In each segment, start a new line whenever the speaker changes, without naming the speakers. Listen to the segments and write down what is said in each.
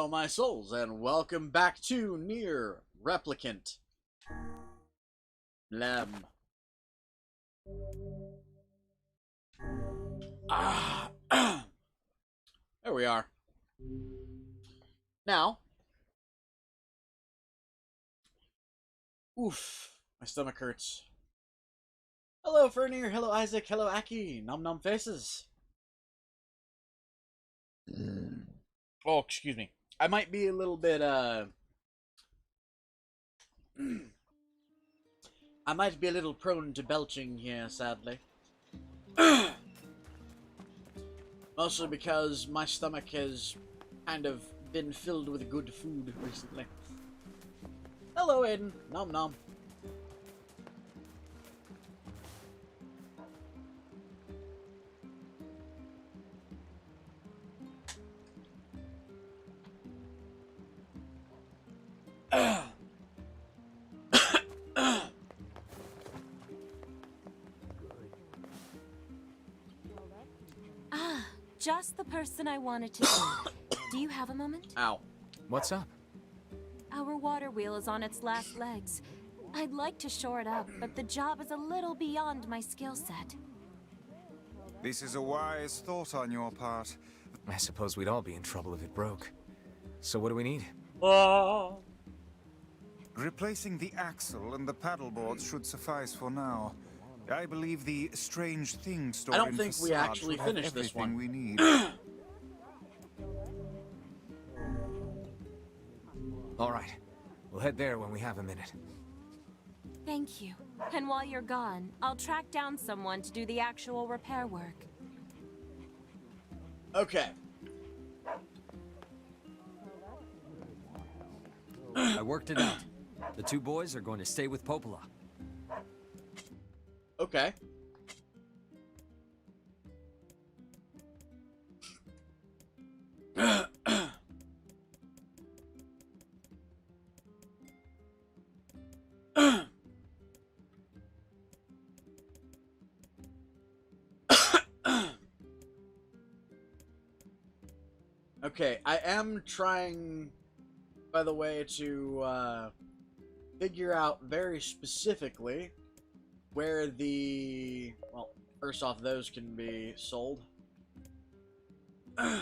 my souls, and welcome back to Nier Replicant. Lem. There we are. Now. Oof. My stomach hurts. Hello, Fernir. Hello, Isaac. Hello, Aki. Nom nom faces. Oh, excuse me. I might be a little bit, I might be a little prone to belching here, sadly. Mostly because my stomach has kind of been filled with good food recently. Hello, Aiden. Nom nom.
Just the person I wanted to see. Do you have a moment?
Ow.
What's up?
Our water wheel is on its last legs. I'd like to shore it up, but the job is a little beyond my skill set.
This is a wise thought on your part.
I suppose we'd all be in trouble if it broke. So what do we need?
Replacing the axle and the paddleboards should suffice for now. I believe the strange thing stored
I don't
in
think we
facade
actually
should have
finished this
everything
one.
we need.
All right. We'll head there when we have a minute.
Thank you. And while you're gone, I'll track down someone to do the actual repair work.
Okay.
I worked it out. The two boys are going to stay with Popola.
Okay. Okay, I am trying, by the way, to figure out very specifically where the, well, first off, those can be sold. I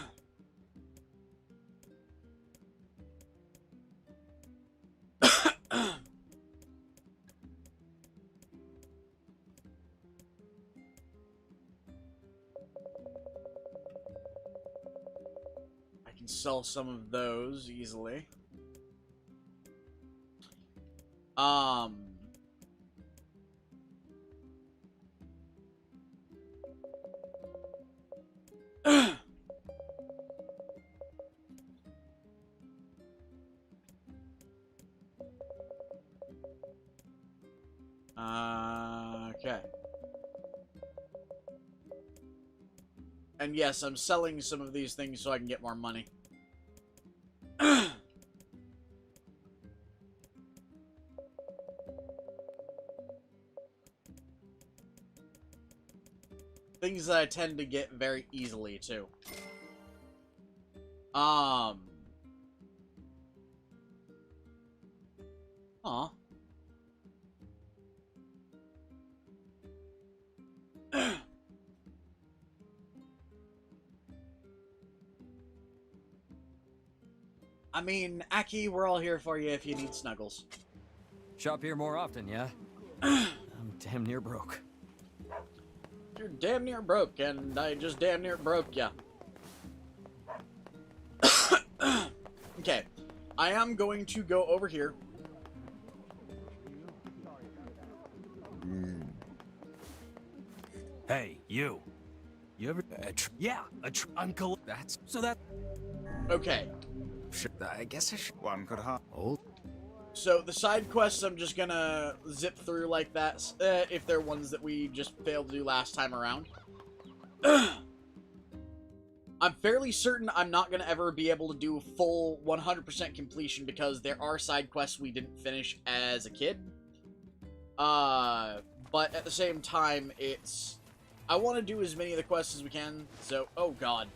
can sell some of those easily. Okay. And yes, I'm selling some of these things so I can get more money. Things that I tend to get very easily, too. Aw. I mean, Aki, we're all here for you if you need snuggles.
Shop here more often, yeah? I'm damn near broke.
You're damn near broke, and I just damn near broke ya. Okay, I am going to go over here.
Hey, you. You ever... uncle... That's... So that...
Okay,
I guess I should...
One could have.
Oh,
so the side quests I'm just gonna zip through like that, if they're ones that we just failed to do last time around. I'm fairly certain I'm not gonna ever be able to do full 100% completion because there are side quests we didn't finish as a kid. But at the same time, it's... I want to do as many of the quests as we can, so... Oh, God.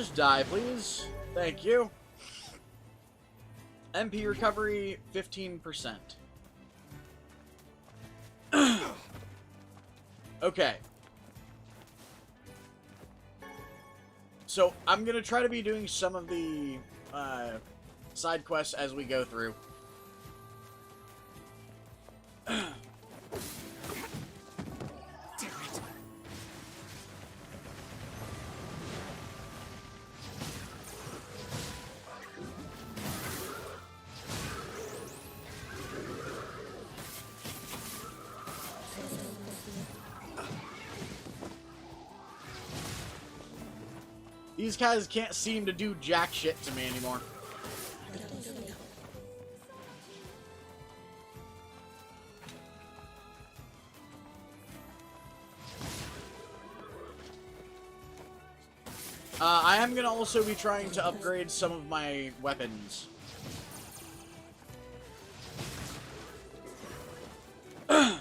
just die, please. Thank you. MP recovery, 15%. Okay. So, I'm gonna try to be doing some of the, side quests as we go through. These guys can't seem to do jack shit to me anymore. I am going to also be trying to upgrade some of my weapons. But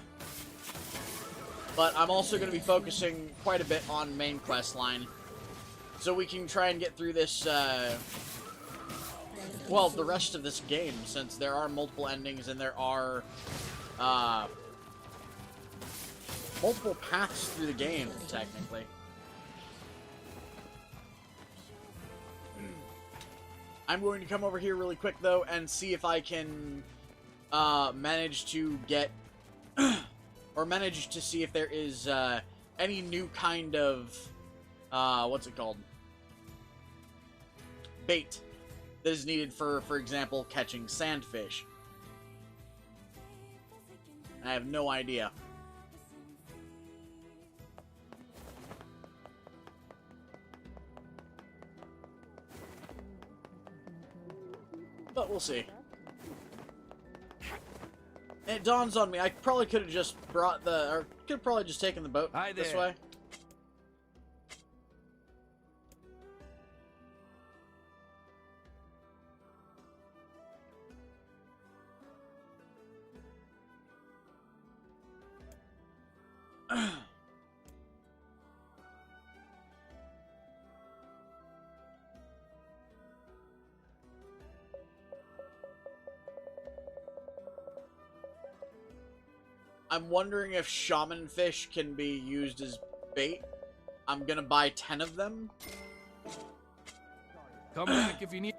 I'm also going to be focusing quite a bit on main quest line. So we can try and get through this, well, the rest of this game, since there are multiple endings and there are, multiple paths through the game, technically. I'm going to come over here really quick, though, and see if I can, manage to get, or manage to see if there is, any new kind of, what's it called? Bait that is needed for example, catching sandfish. I have no idea. But we'll see. And it dawns on me, I probably could have just brought the, or could have probably just taken the boat this way. I'm wondering if shaman fish can be used as bait. I'm gonna buy 10 of them.
Come back if you need.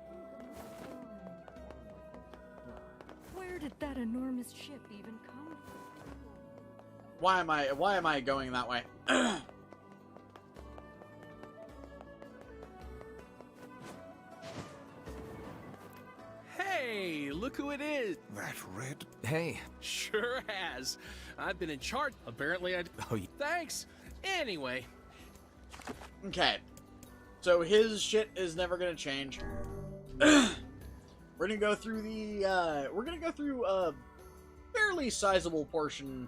Where did that enormous ship even come from?
Why am I going that way?
Hey, look who it is.
That red...
Hey.
Sure has. I've been in charge. Apparently I...
Oh,
Thanks. Anyway.
Okay. So his shit is never gonna change. We're gonna go through the, we're gonna go through a fairly sizable portion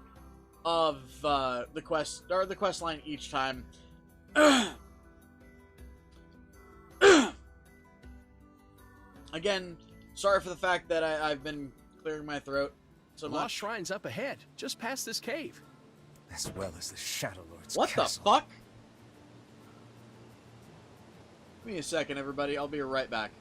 of, the quest, or the quest line each time. Again, sorry for the fact that I've been clearing my throat so
Lost
much.
Shrine's up ahead, just past this cave.
As well as the Shadow Lord's
What
castle.
the fuck? Give me a second, everybody. I'll be right back.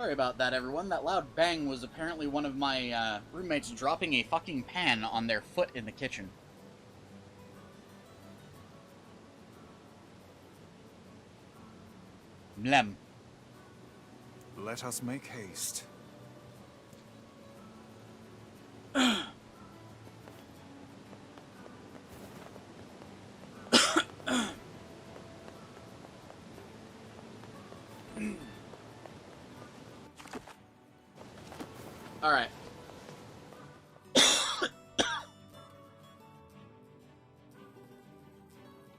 Sorry about that, everyone. That loud bang was apparently one of my roommates dropping a fucking pan on their foot in the kitchen. Mlem.
Let us make haste.
Alright.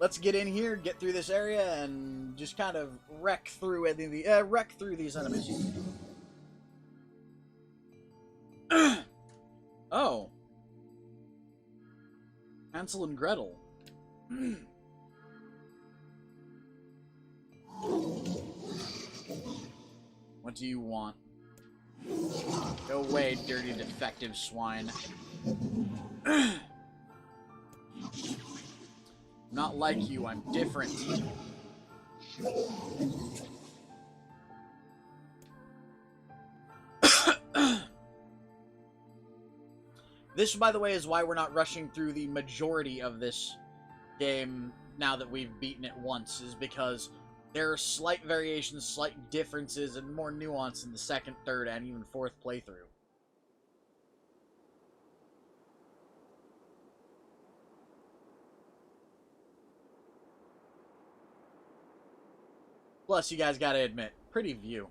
Let's get in here, get through this area, and just kind of wreck through these enemies. Oh. Hansel and Gretel. What do you want? Go away, dirty defective swine. Not like you, I'm different. This, by the way, is why we're not rushing through the majority of this game now that we've beaten it once, is because there are slight variations, slight differences, and more nuance in the second, third, and even fourth playthrough. Plus, you guys gotta admit, pretty view.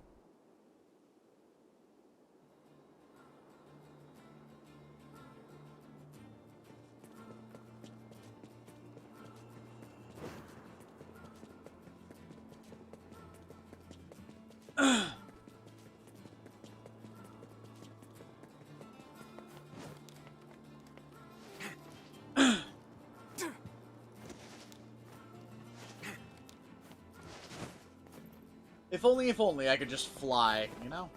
If only I could just fly, you know?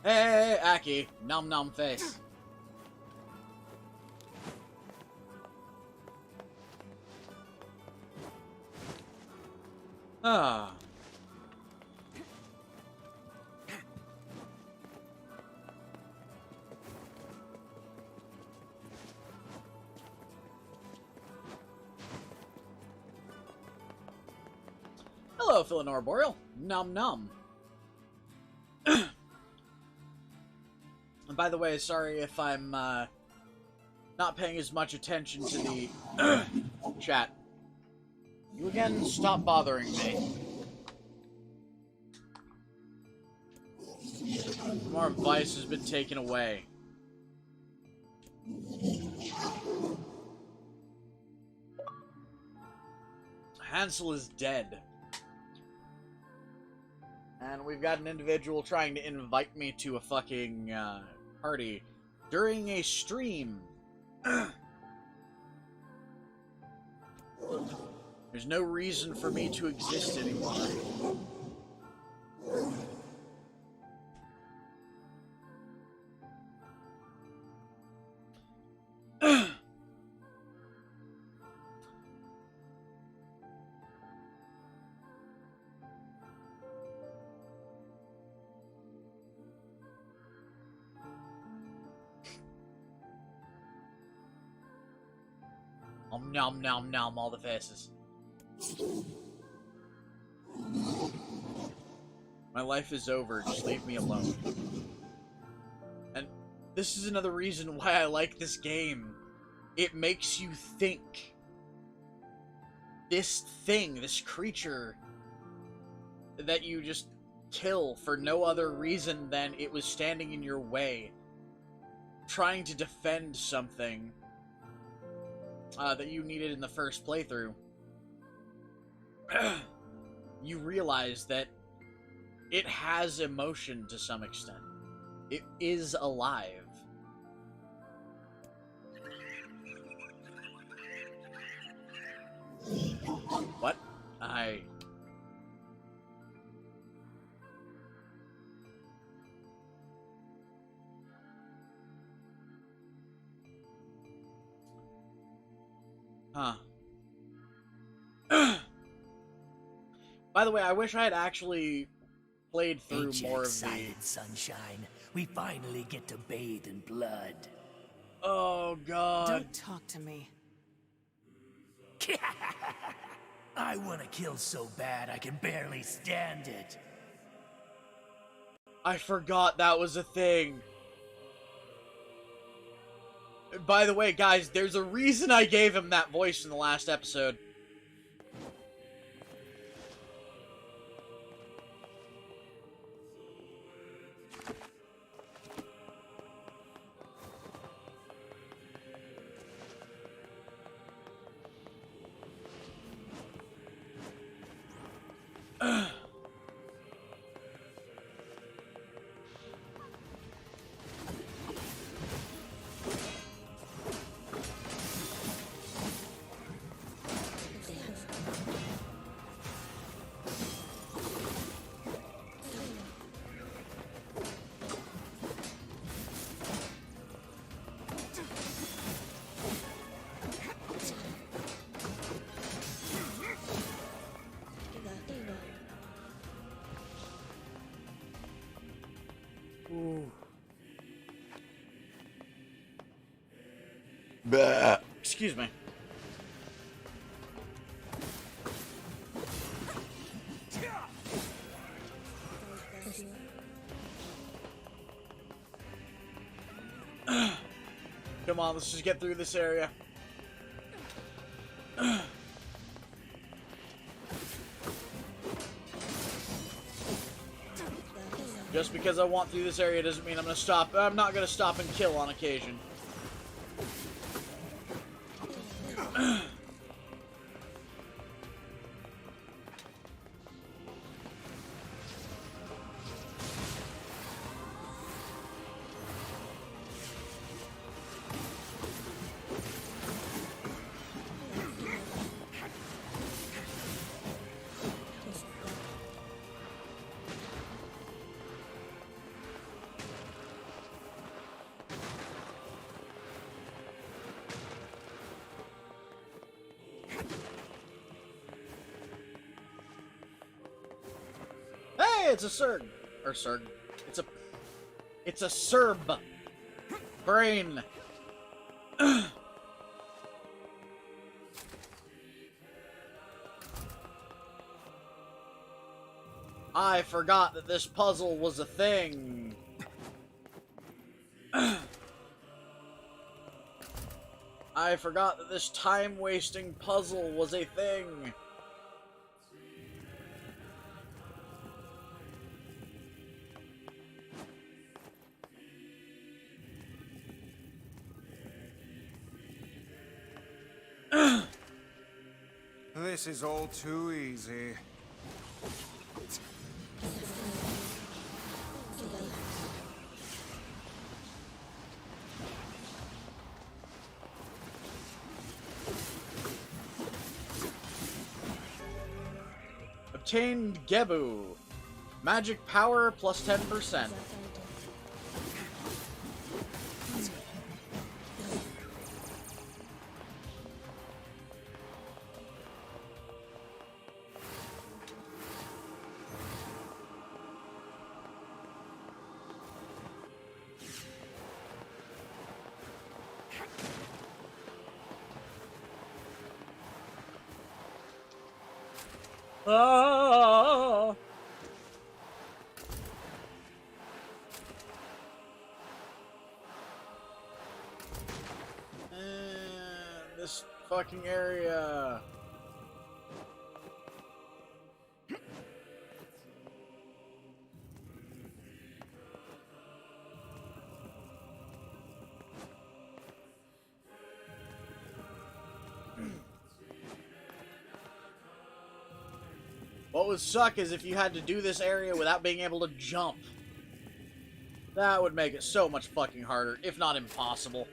Hey, Aki, nom nom face. Ah. Hello, Philanor Boreal. Nom nom. And by the way, sorry if I'm not paying as much attention to the chat. You again, stop bothering me. More advice has been taken away. Hansel is dead. And we've got an individual trying to invite me to a fucking party during a stream. There's no reason for me to exist anymore. Nom nom nom, all the faces. My life is over, just leave me alone. And this is another reason why I like this game. It makes you think. This thing, this creature that you just kill for no other reason than it was standing in your way, trying to defend something that you needed in the first playthrough. You realize that it has emotion to some extent. It is alive. What? I... Huh. By the way, I wish I had actually played through
Ain't you
more of
excited, sunshine? We finally get to bathe in blood.
Oh, God.
Don't talk to me.
I want to kill so bad I can barely stand it.
I forgot that was a thing. By the way, guys, there's a reason I gave him that voice in the last episode. Ooh. Bah. Excuse me. Come on, let's just get through this area. Just because I want through this area doesn't mean I'm gonna stop. I'm not gonna stop and kill on occasion. Hey, it's a Serg. Or Serg. It's a Serb. Brain. I forgot that this puzzle was a thing. I forgot that this time-wasting puzzle was a thing.
This is all too easy.
Obtained Gebu. Magic power plus 10%. Ah! This fucking area. What would suck is if you had to do this area without being able to jump. That would make it so much fucking harder, if not impossible.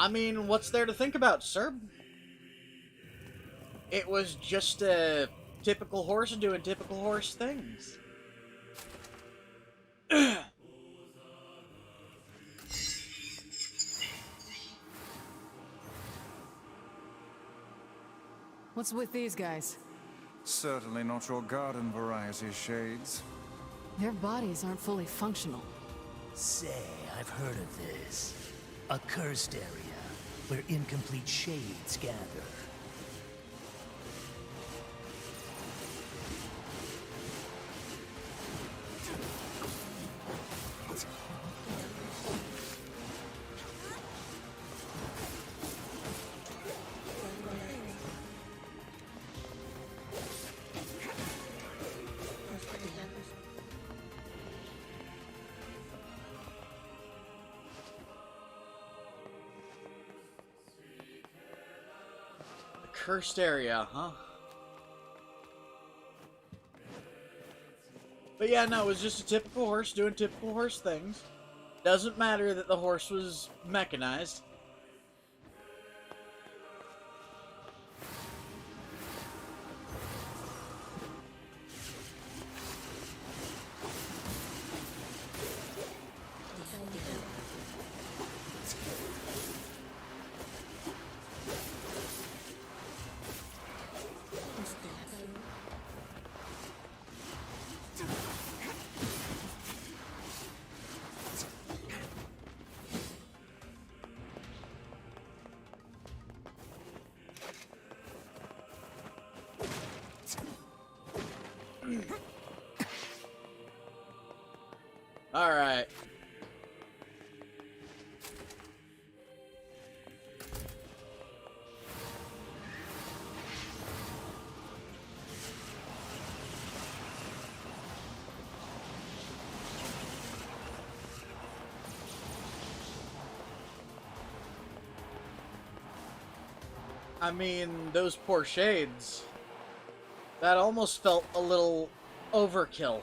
I mean, what's there to think about, sir? It was just a typical horse doing typical horse things.
What's with these guys?
Certainly not your garden variety, Shades.
Their bodies aren't fully functional.
Say, I've heard of this. A cursed area where incomplete shades gather.
Cursed area, huh? But yeah, no, it was just a typical horse doing typical horse things. Doesn't matter that the horse was mechanized. All right. I mean, those poor shades. That almost felt a little overkill.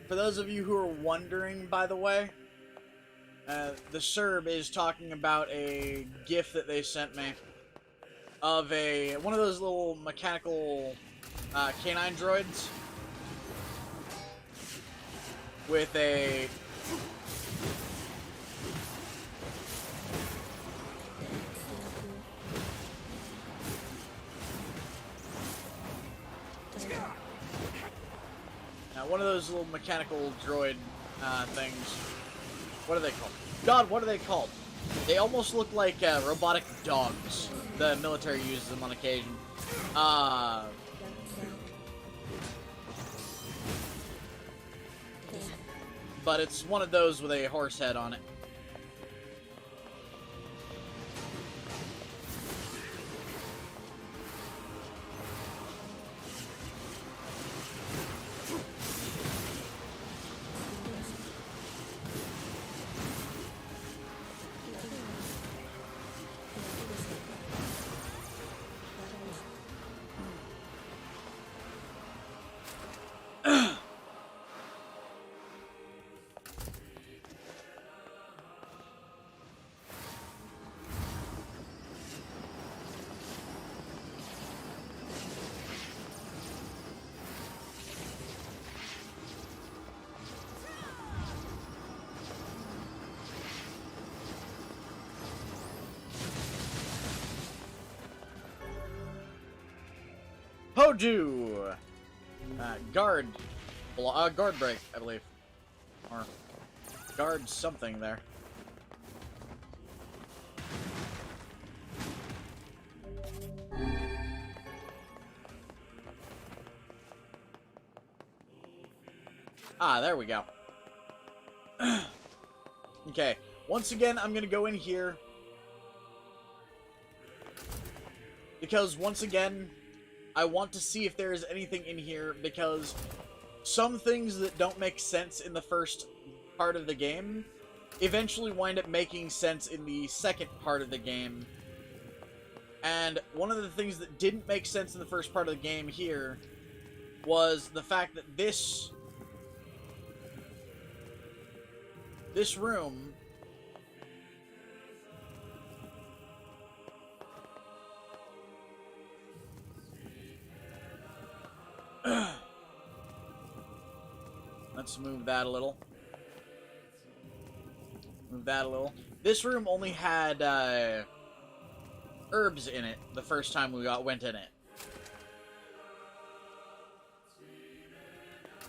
For those of you who are wondering, by the way, the Serb is talking about a GIF that they sent me of one of those little mechanical canine droids with a one of those little mechanical droid things. What are they called? God, what are they called? They almost look like robotic dogs. The military uses them on occasion. But it's one of those with a horse head on it. Hoju! Guard break, I believe. Or guard something there. Ah, there we go. Okay. Once again, I'm going to go in here. Because, once again, I want to see if there is anything in here, because some things that don't make sense in the first part of the game eventually wind up making sense in the second part of the game. And one of the things that didn't make sense in the first part of the game here was the fact that this room let's move that a little. Move that a little. This room only had herbs in it the first time we went in it.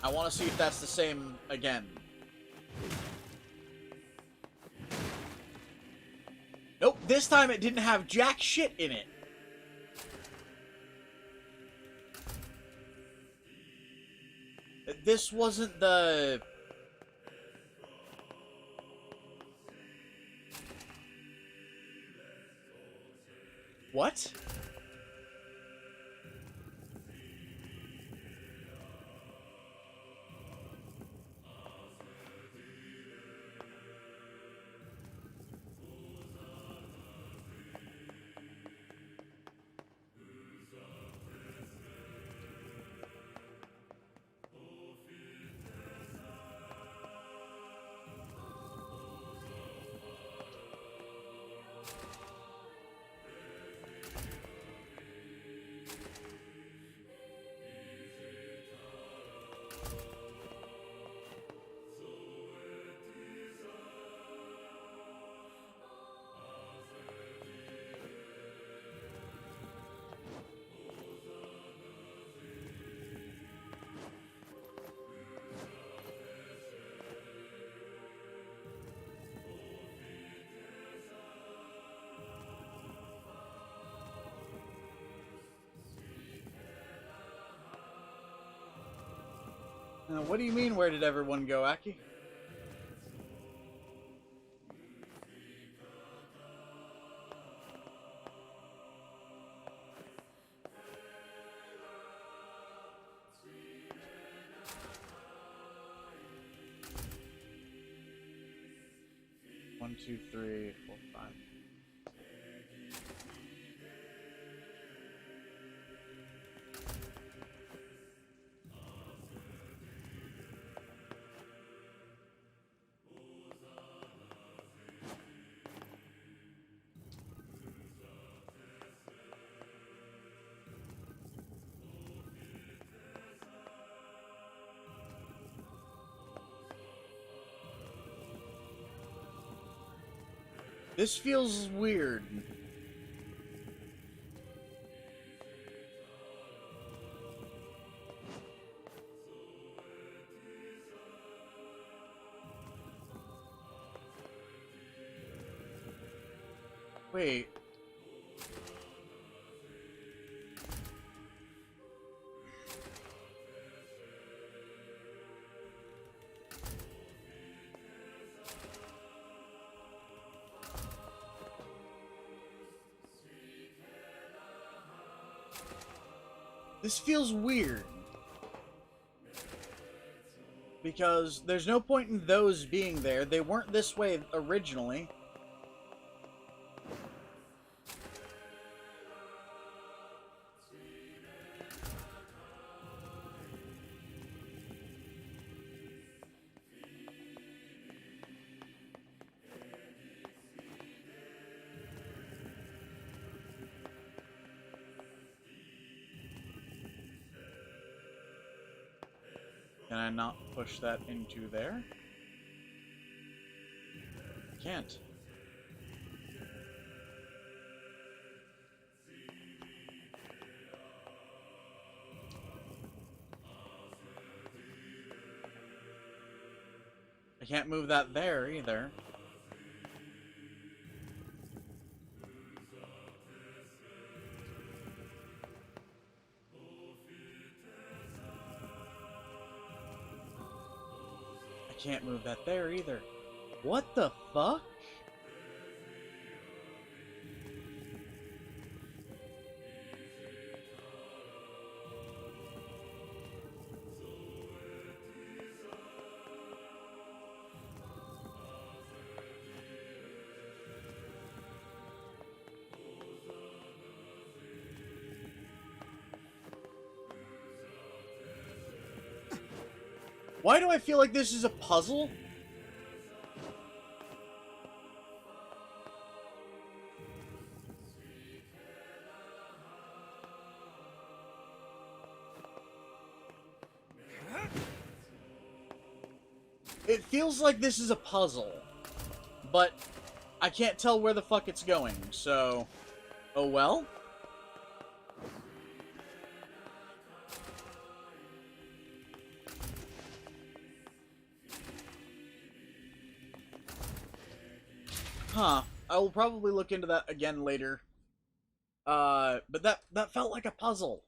I want to see if that's the same again. Nope, this time it didn't have jack shit in it. This wasn't the... What? Now, what do you mean, where did everyone go, Aki? One, two, three, four, five. This feels weird. Wait. This feels weird. Because there's no point in those being there. They weren't this way originally. Can I not push that into there? I can't. I can't move that there either. Can't move that there either. What the fuck? Why do I feel like this is a puzzle? It feels like this is a puzzle, but I can't tell where the fuck it's going, so... Oh well? Huh. I will probably look into that again later. But that felt like a puzzle.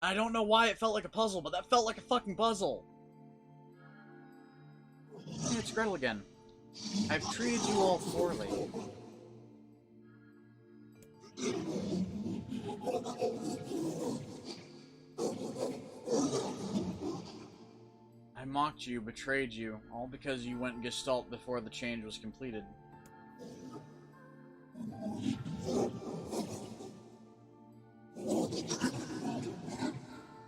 I don't know why it felt like a puzzle, but that felt like a fucking puzzle. Hey, it's Gretel again. I've treated you all poorly. I mocked you, betrayed you, all because you went Gestalt before the change was completed.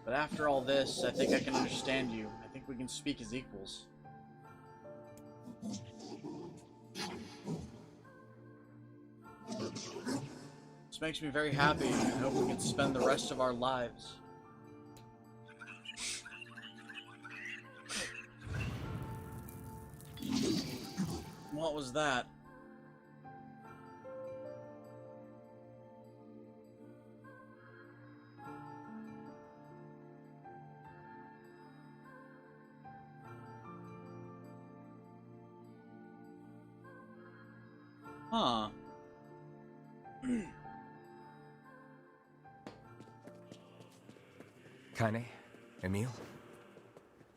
But after all this, I think I can understand you. I think we can speak as equals. This makes me very happy. I hope we can spend the rest of our lives. What was that? Huh.
Kaine, Emil?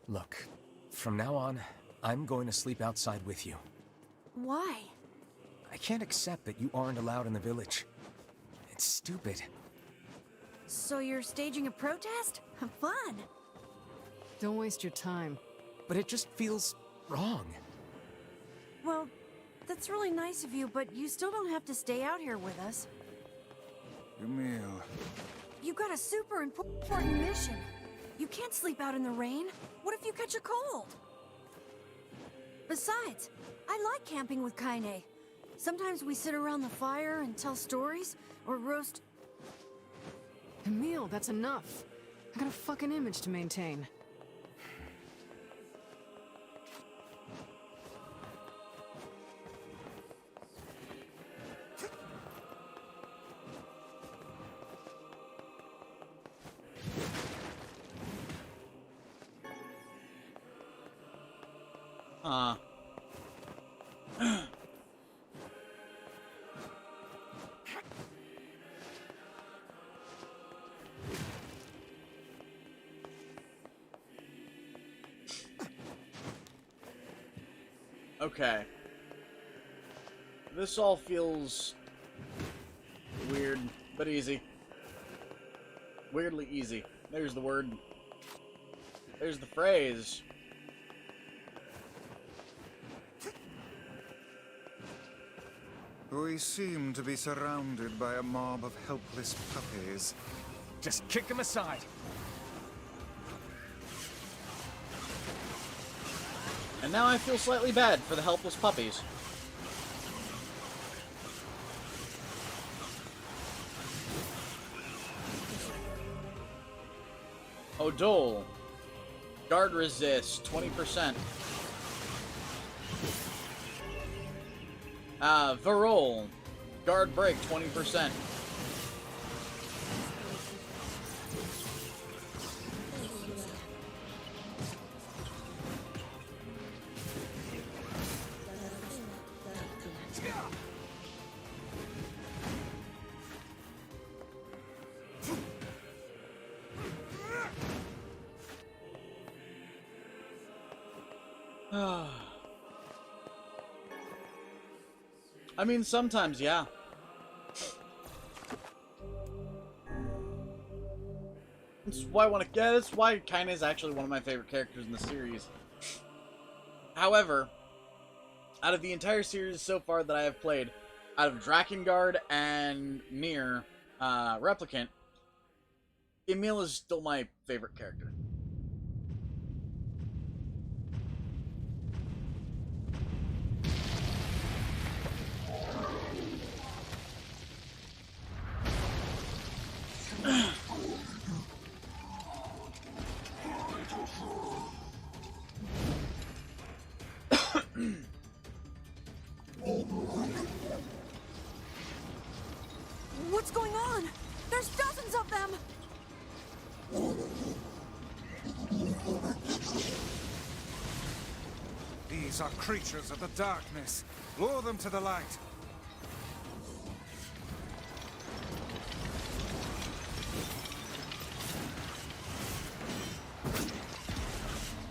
Look, from now on, I'm going to sleep outside with you.
Why?
I can't accept that you aren't allowed in the village. It's stupid.
So you're staging a protest? Fun!
Don't waste your time.
But it just feels wrong.
Well, that's really nice of you, but you still don't have to stay out here with us.
Emil.
You've got a super important mission. You can't sleep out in the rain. What if you catch a cold? Besides, I like camping with Kaine. Sometimes we sit around the fire and tell stories, or roast...
Emil, that's enough. I got a fucking image to maintain.
Huh. Okay. This all feels weird, but easy. Weirdly easy. There's the word. There's the phrase.
We seem to be surrounded by a mob of helpless puppies.
Just kick him aside.
And now I feel slightly bad for the helpless puppies. Odol. Guard resist, 20%. Varol. Guard break, 20%. I mean, sometimes, yeah. That's why I want to. Yeah, that's why Kaine is actually one of my favorite characters in the series. However, out of the entire series so far that I have played, out of Drakengard and Nier Replicant, Emil is still my favorite character.
What's going on? There's dozens of them!
These are creatures of the darkness. Lure them to the light.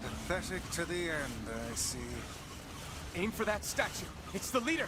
Pathetic to the end, I see.
Aim for that statue. It's the leader.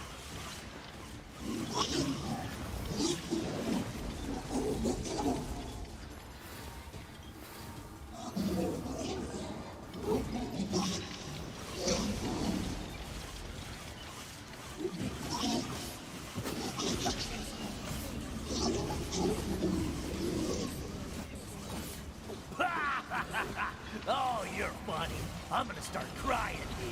Oh, you're funny. I'm gonna start crying here.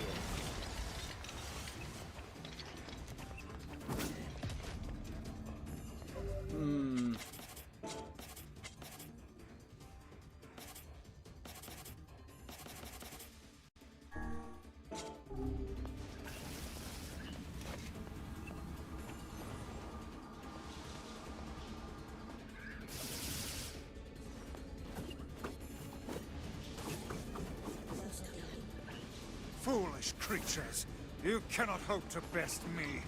Foolish creatures. You cannot hope to best me.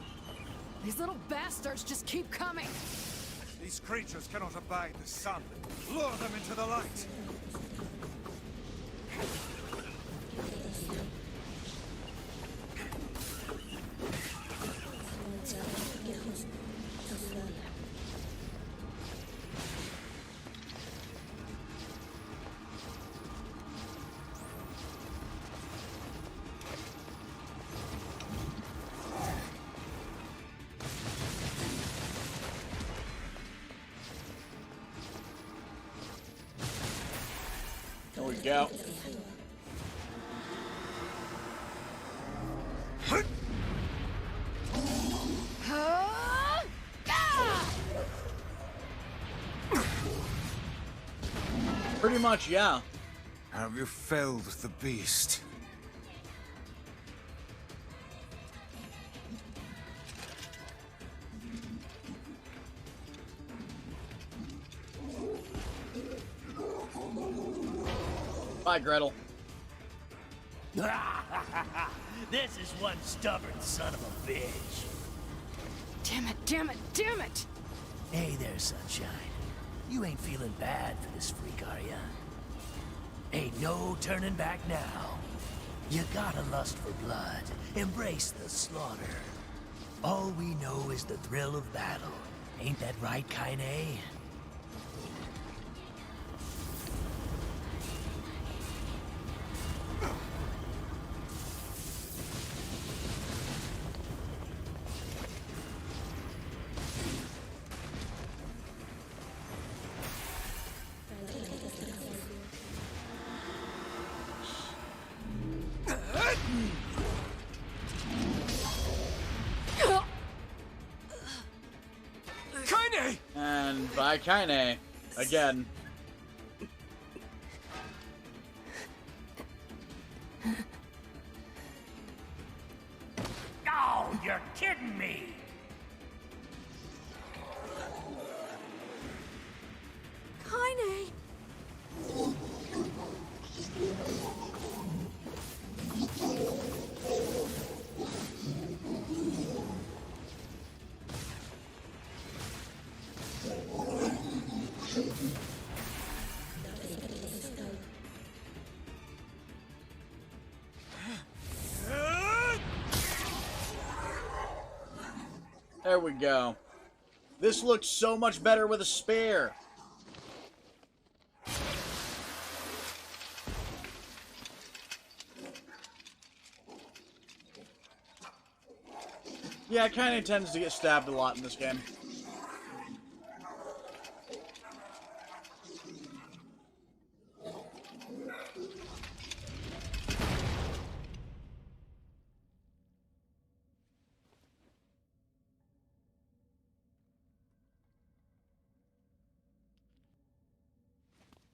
These little bastards just keep coming.
These creatures cannot abide the sun. Lure them into the light.
There we go. Pretty much, yeah.
Have you felled the beast?
Bye, Gretel.
This is one stubborn son of a bitch.
Damn it, damn it, damn it!
Hey there, Sunshine. You ain't feeling bad for this freak, are ya? Ain't no turning back now. You got a lust for blood. Embrace the slaughter. All we know is the thrill of battle. Ain't that right, Kaine?
Kaine!
And bye, Kaine. Again.
Oh, you're kidding me!
Kaine!
There we go. This looks so much better with a spear. Yeah, it kind of tends to get stabbed a lot in this game.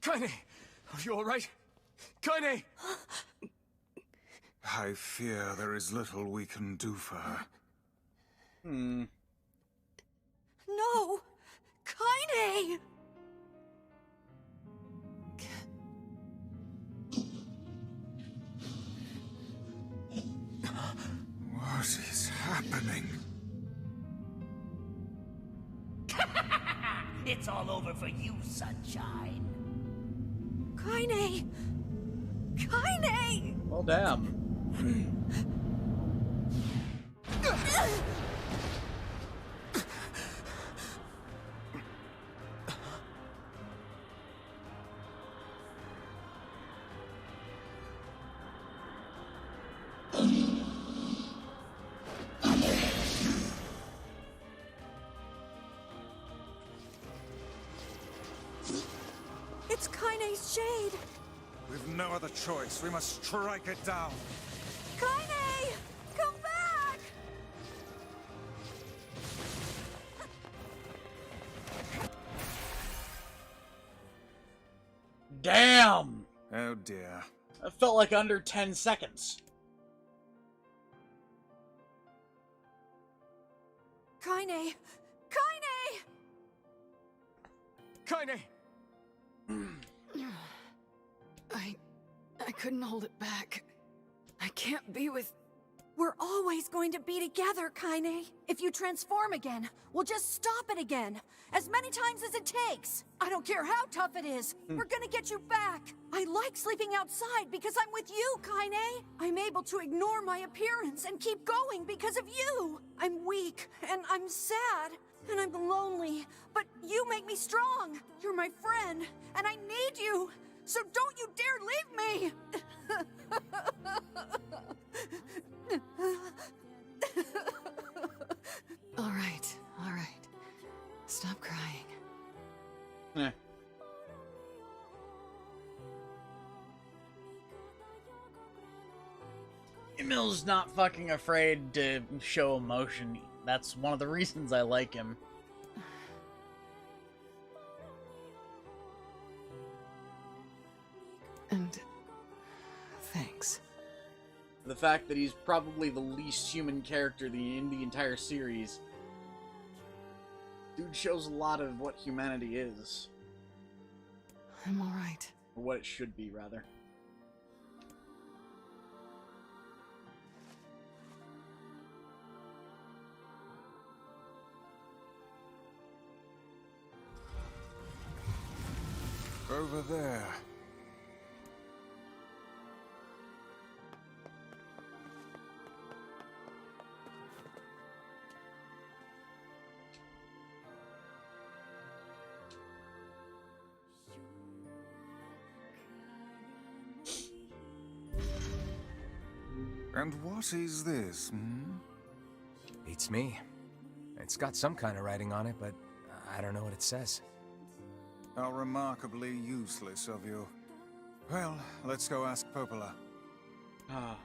Kaine! Are you alright? Kaine!
I fear there is little we can do for her.
Hmm.
No! Kaine!
What is happening?
It's all over for you, Sunshine.
Kaine! Kaine!
Well, damn.
It's Kaine's shade!
We've no other choice. We must strike it down.
Kaine! Come back!
Damn!
Oh dear.
That felt like under 10 seconds.
Kaine! Kaine!
Kaine!
I couldn't hold it back. I can't be with...
We're always going to be together, Kaine. If you transform again, we'll just stop it again. As many times as it takes. I don't care how tough it is. We're gonna get you back. I like sleeping outside because I'm with you, Kaine. I'm able to ignore my appearance and keep going because of you. I'm weak, and I'm sad, and I'm lonely. But you make me strong. You're my friend, and I need you. So don't you dare leave me!
All right. Stop crying.
Eh. Emil's not fucking afraid to show emotion. That's one of the reasons I like him.
And... thanks.
The fact that he's probably the least human character in the entire series. Dude shows a lot of what humanity is.
I'm all right.
Or what it should be, rather.
Over there. And what is this, hmm?
Beats me. It's got some kind of writing on it, but I don't know what it says.
How remarkably useless of you. Well, let's go ask Popola.
Ah.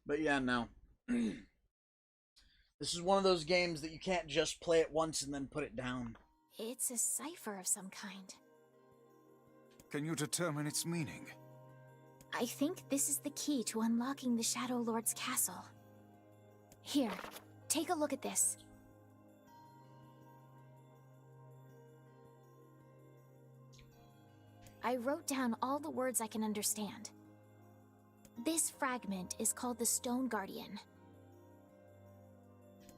But yeah, no. This is one of those games that you can't just play it once and then put it down.
It's a cipher of some kind.
Can you determine its meaning?
I think this is the key to unlocking the Shadow Lord's castle. Here, take a look at this. I wrote down all the words I can understand. This fragment is called the Stone Guardian.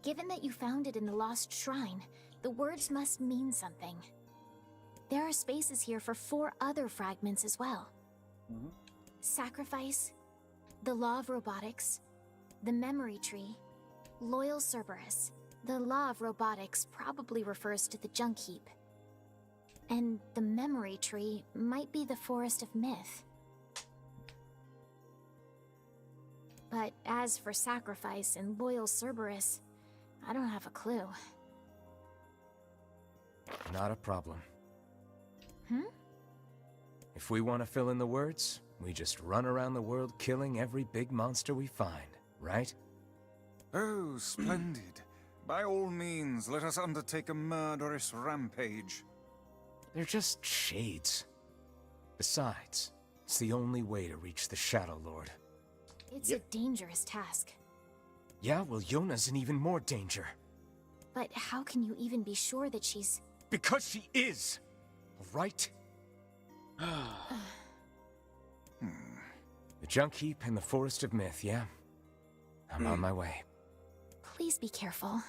Given that you found it in the Lost Shrine, the words must mean something. There are spaces here for 4 other fragments as well. Sacrifice, the Law of Robotics, the Memory Tree, Loyal Cerberus. The Law of Robotics probably refers to the Junk Heap. And the Memory Tree might be the Forest of Myth. But as for Sacrifice and Loyal Cerberus, I don't have a clue.
Not a problem.
Hmm?
If we want to fill in the words, we just run around the world killing every big monster we find, right?
Oh, splendid. By all means, let us undertake a murderous rampage.
They're just shades. Besides, it's the only way to reach the Shadow Lord.
It's
Yep.
a dangerous task.
Yeah, well, Yona's in even more danger.
But how can you even be sure that she's...
Because she is! Right? The Junk Heap and the Forest of Myth, yeah? I'm on my way.
Please be careful.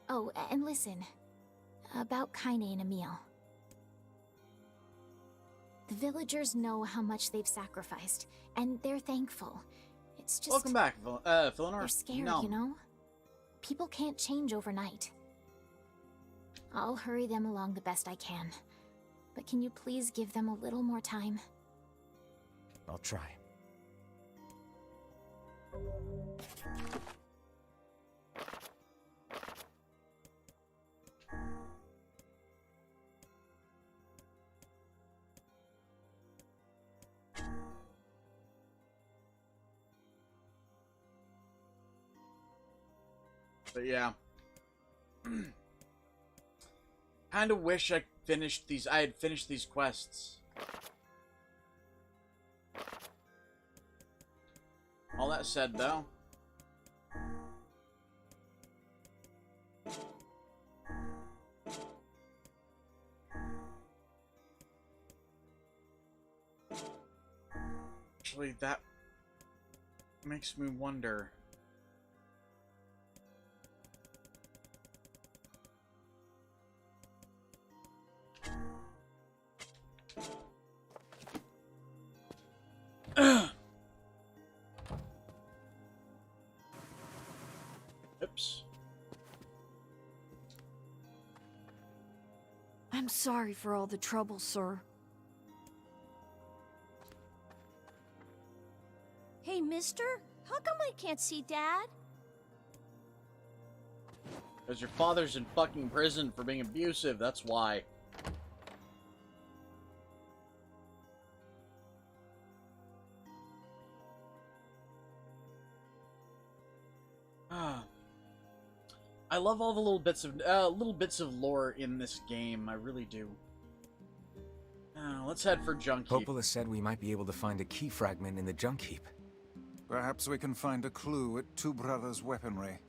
Oh, and listen. About Kaine and Emil. The villagers know how much they've sacrificed, and they're thankful. It's just...
Welcome back, Philinor.
They're scared,
No.
you know? People can't change overnight. I'll hurry them along the best I can. But can you please give them a little more time?
I'll try.
But yeah. Kinda wish I had finished these quests. All that said, though, actually, that makes me wonder. Oops.
I'm sorry for all the trouble, sir.
Hey, mister? How come I can't see Dad?
Because your father's in fucking prison for being abusive, that's why. I love all the little bits of lore in this game. I really do. Let's head for Junk Heap.
Popola said we might be able to find a key fragment in the Junk Heap.
Perhaps we can find a clue at Two Brothers' weaponry.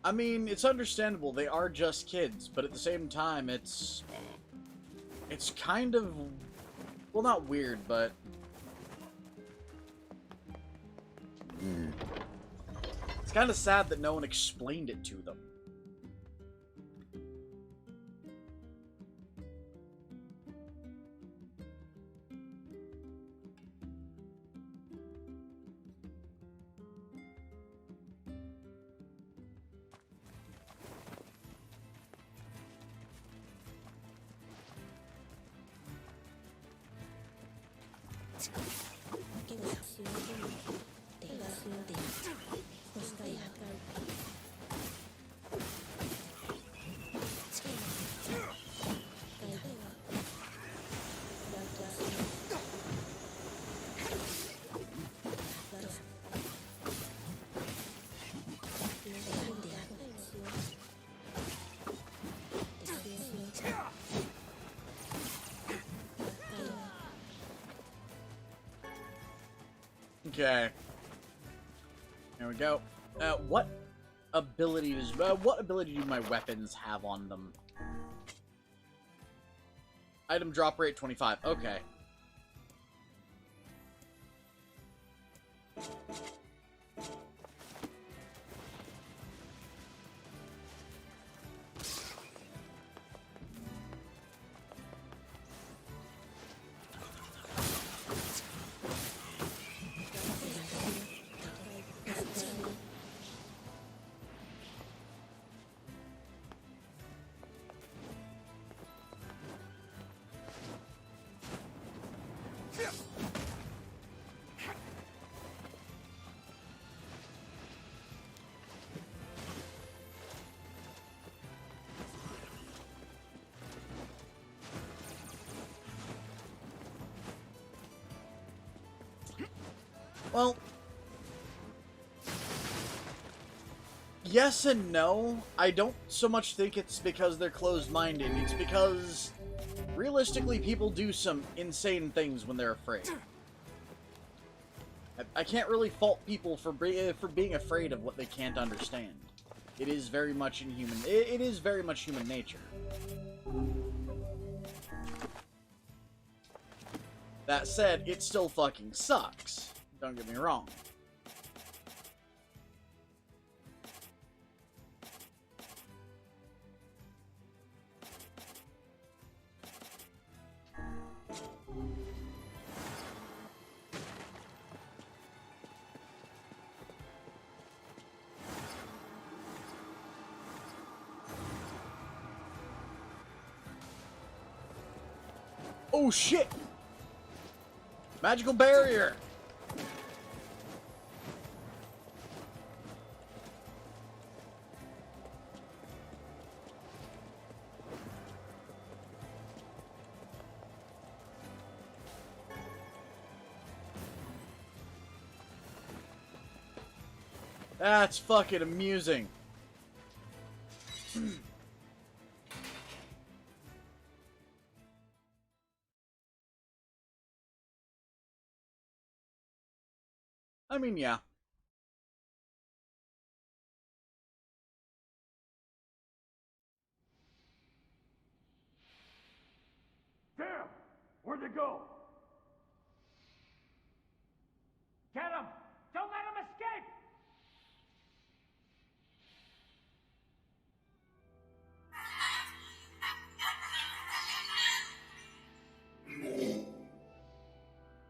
I mean, it's understandable. They are just kids, but at the same time, it's kind of, well, not weird, but it's kind of sad that no one explained it to them. Okay. There we go. What ability do my weapons have on them? Item drop rate 25. Okay. Well, yes and no. I don't so much think it's because they're closed-minded. It's because, realistically, people do some insane things when they're afraid. I can't really fault people for being afraid of what they can't understand. It is very much inhuman. It is very much human nature. That said, it still fucking sucks. Don't get me wrong. Oh shit! Magical barrier! That's fucking amusing. I mean, yeah.
Damn! Where'd they go? Get him! Don't let him escape!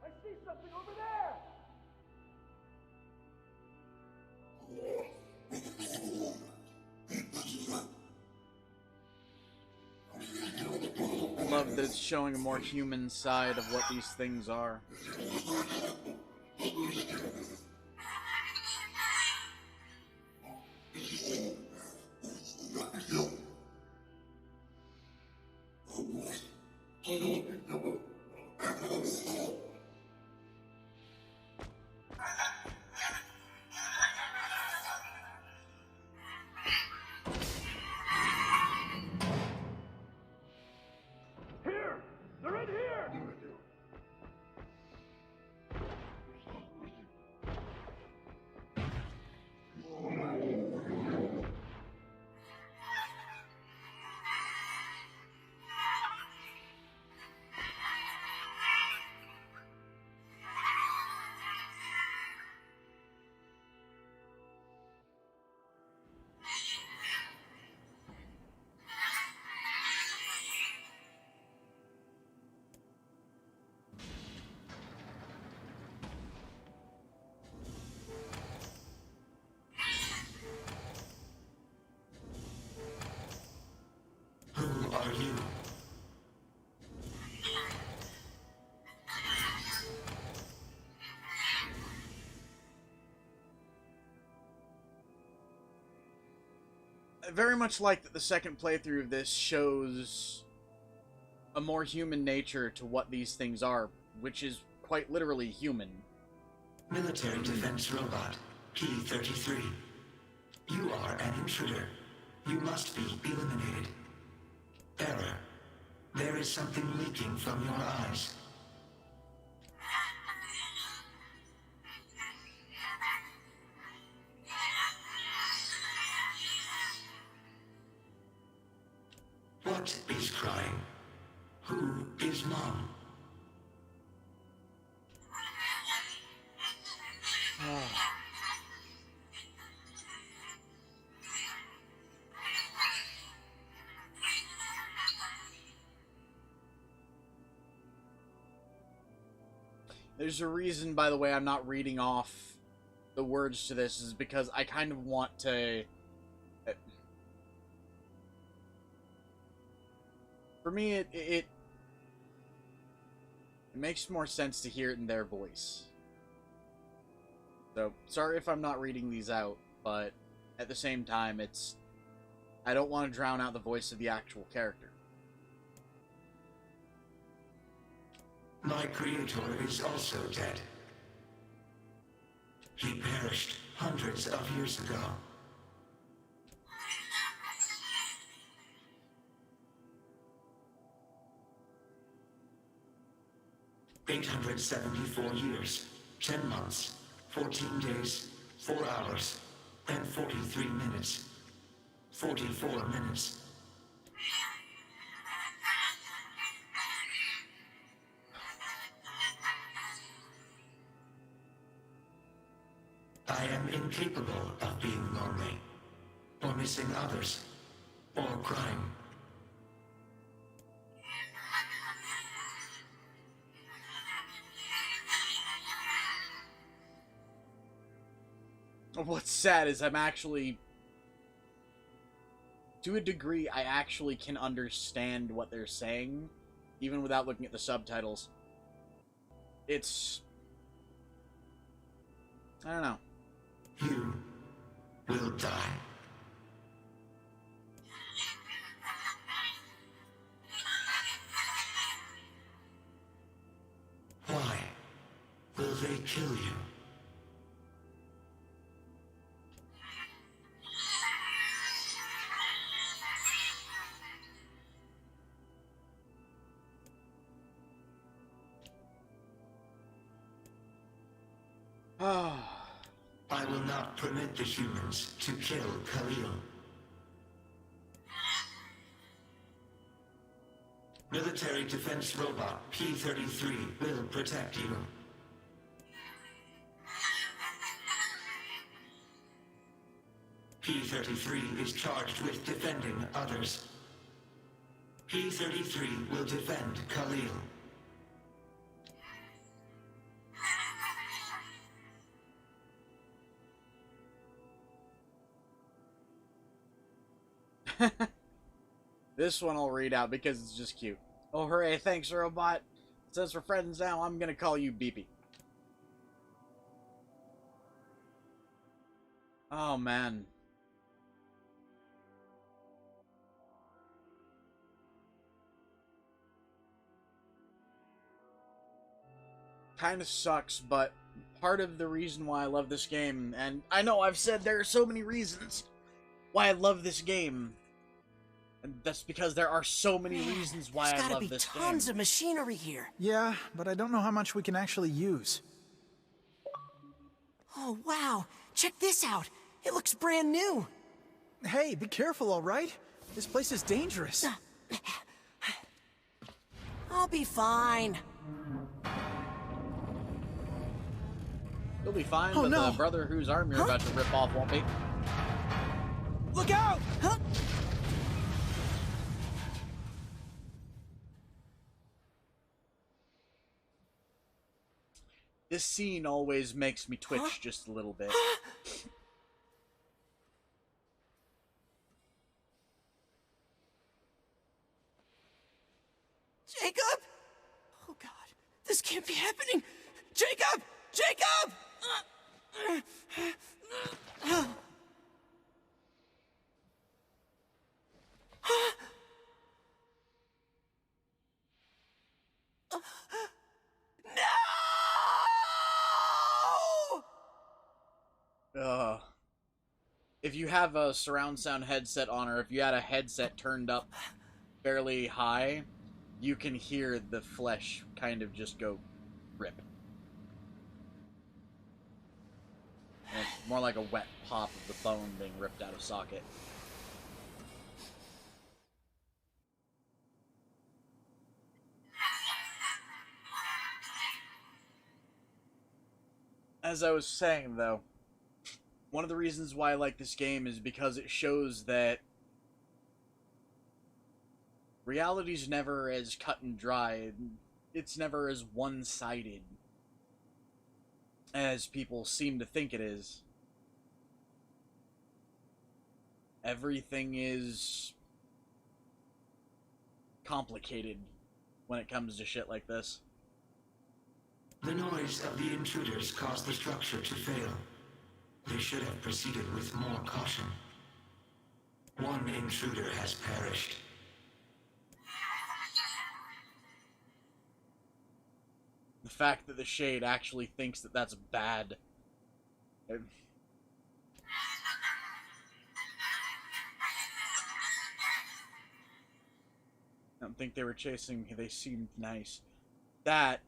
I see something over there!
I love that it's showing a more human side of what these things are.
Here! They're in here!
Who are you?
I very much like that the second playthrough of this shows a more human nature to what these things are, which is quite literally human.
Military defense robot, P-33. You are an intruder. You must be eliminated. Error. There is something leaking from your eyes. What is crying? Who is Mom?
There's a reason, by the way, I'm not reading off the words to this, is because I kind of want to... For me, it makes more sense to hear it in their voice. So, sorry if I'm not reading these out, but at the same time, I don't want to drown out the voice of the actual character.
My creator is also dead.
He perished hundreds of years ago. 874 years, 10 months, 14 days, 4 hours, and 43 minutes. 44 minutes. I am incapable of being lonely, or missing others, or crying.
What's sad is I'm actually, to a degree, I actually can understand what they're saying, even without looking at the subtitles. It's... I don't know.
You will die. Why will they kill you? I will not permit the humans to kill Khalil. Military defense robot P-33 will protect you. P-33 is charged with defending others. P-33 will defend Khalil.
This one I'll read out because it's just cute. Oh, hooray, thanks, robot. Since we're friends now, I'm gonna call you Beepy. Oh, man. Kinda sucks, but part of the reason why I love this game, and I know I've said there are so many reasons why I love this game, and that's because there are so many reasons why I love this game.
There's gotta be tons of machinery here.
Yeah, but I don't know how much we can actually use.
Oh, wow. Check this out. It looks brand new.
Hey, be careful, all right? This place is dangerous.
I'll be fine.
You'll be fine,
Oh,
but
no.
the brother whose arm you're about to rip off won't be.
Look out!
Huh?
This scene always makes me twitch just a little bit.
Jacob? Oh, God. This can't be happening. Jacob! Jacob!
No! If you have a surround sound headset on, or if you had a headset turned up fairly high, you can hear the flesh kind of just go rip. And it's more like a wet pop of the bone being ripped out of socket. As I was saying, though, one of the reasons why I like this game is because it shows that reality's never as cut and dry. It's never as one-sided as people seem to think it is. Everything is complicated when it comes to shit like this.
The noise of the intruders caused the structure to fail. They should have proceeded with more caution. One intruder has perished.
The fact that the Shade actually thinks that that's bad I don't think they were chasing me. They seemed nice. That...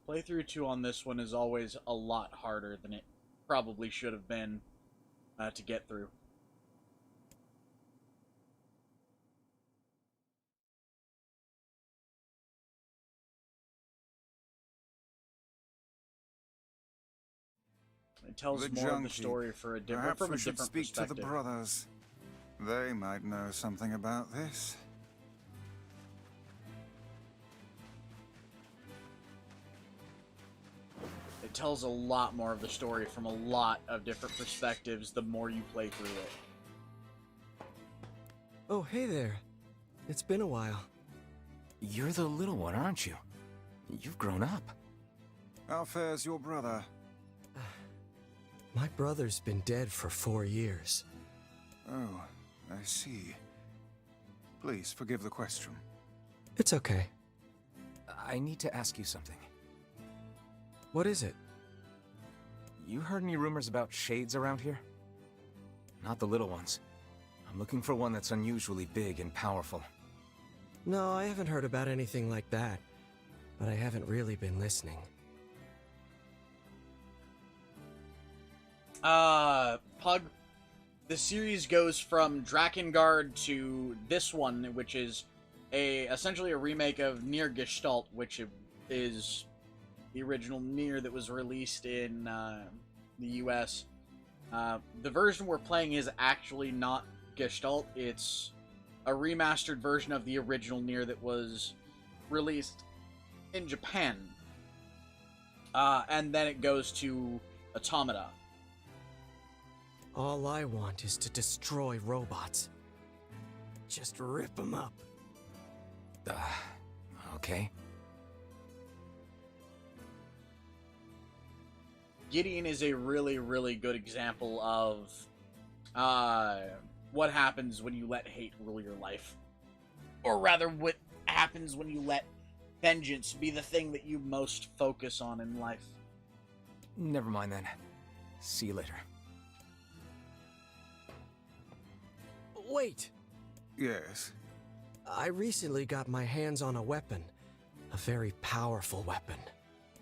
Playthrough 2 on this one is always a lot harder than it probably should have been to get through. It tells more of the story for a different, from a different
speak
perspective.
to the brothers. They might know something about this.
It tells a lot more of the story from a lot of different perspectives the more you play through it.
Oh, hey there. It's been a while.
You're the little one, aren't you? You've grown up.
How fares your brother?
My brother's been dead for 4 years.
Oh, I see. Please forgive the question.
It's okay.
I need to ask you something.
What is it?
You heard any rumors about shades around here? Not the little ones. I'm looking for one that's unusually big and powerful.
No, I haven't heard about anything like that. But I haven't really been listening.
Pug, the series goes from Drakengard to this one, which is essentially a remake of Nier Gestalt, which is the original Nier that was released in the US. The version we're playing is actually not Gestalt, it's a remastered version of the original Nier that was released in Japan. And then it goes to Automata.
All I want is to destroy robots. Just rip them up.
Okay.
Gideon is a really, really good example of what happens when you let hate rule your life. Or rather, what happens when you let vengeance be the thing that you most focus on in life.
Never mind then. See you later.
Wait!
Yes?
I recently got my hands on a weapon. A very powerful weapon.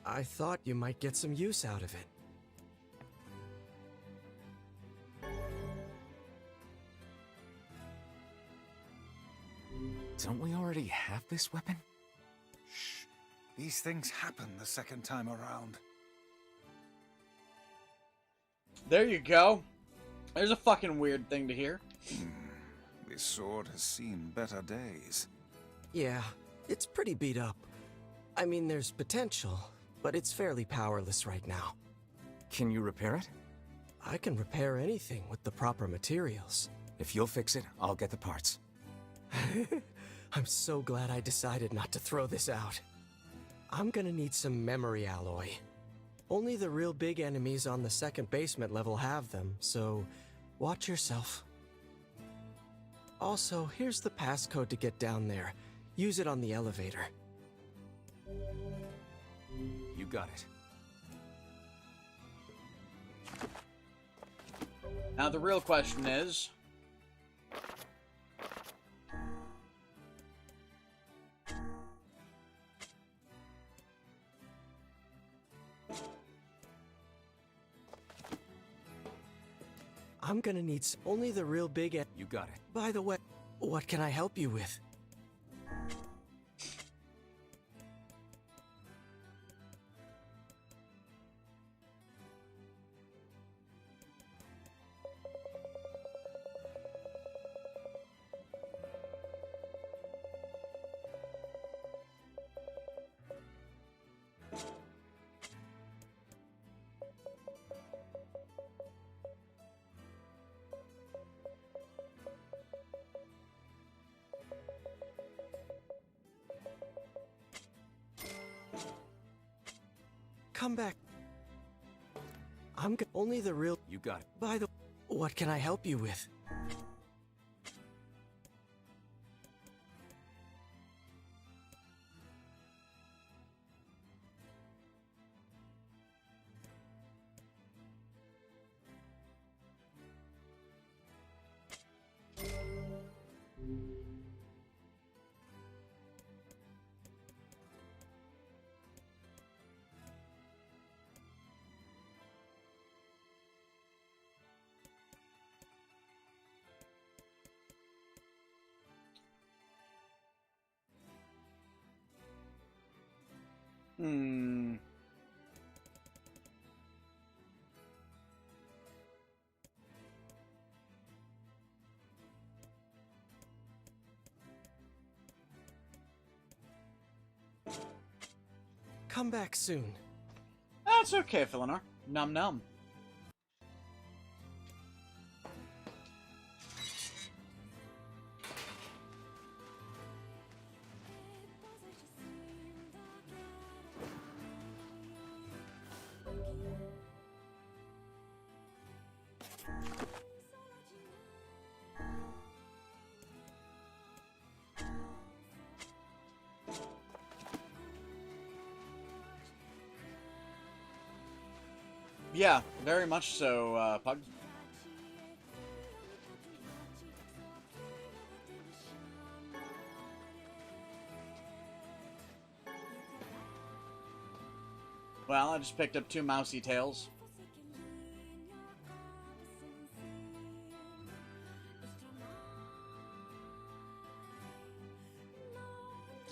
I thought you might get some use out of it.
Don't we already have this weapon?
Shh. These things happen the second time around.
There you go. There's a fucking weird thing to hear.
This sword has seen better days.
Yeah, it's pretty beat up. I mean, there's potential, but it's fairly powerless right now.
Can you repair it?
I can repair anything with the proper materials.
If you'll fix it, I'll get the parts.
I'm so glad I decided not to throw this out. I'm gonna need some memory alloy. Only the real big enemies on the second basement level have them, so watch yourself. Also, here's the passcode to get down there. Use it on the elevator.
You got it.
Now the real question is...
I'm gonna need only the real big
You got it.
By the way, what can I help you with? Come back. Only the real...
You got it.
By the... What can I help you with?
Hmm.
Come back soon.
That's okay, Philinor. Num num. Yeah, very much so, Pug. Well, I just picked up 2 mousy tails.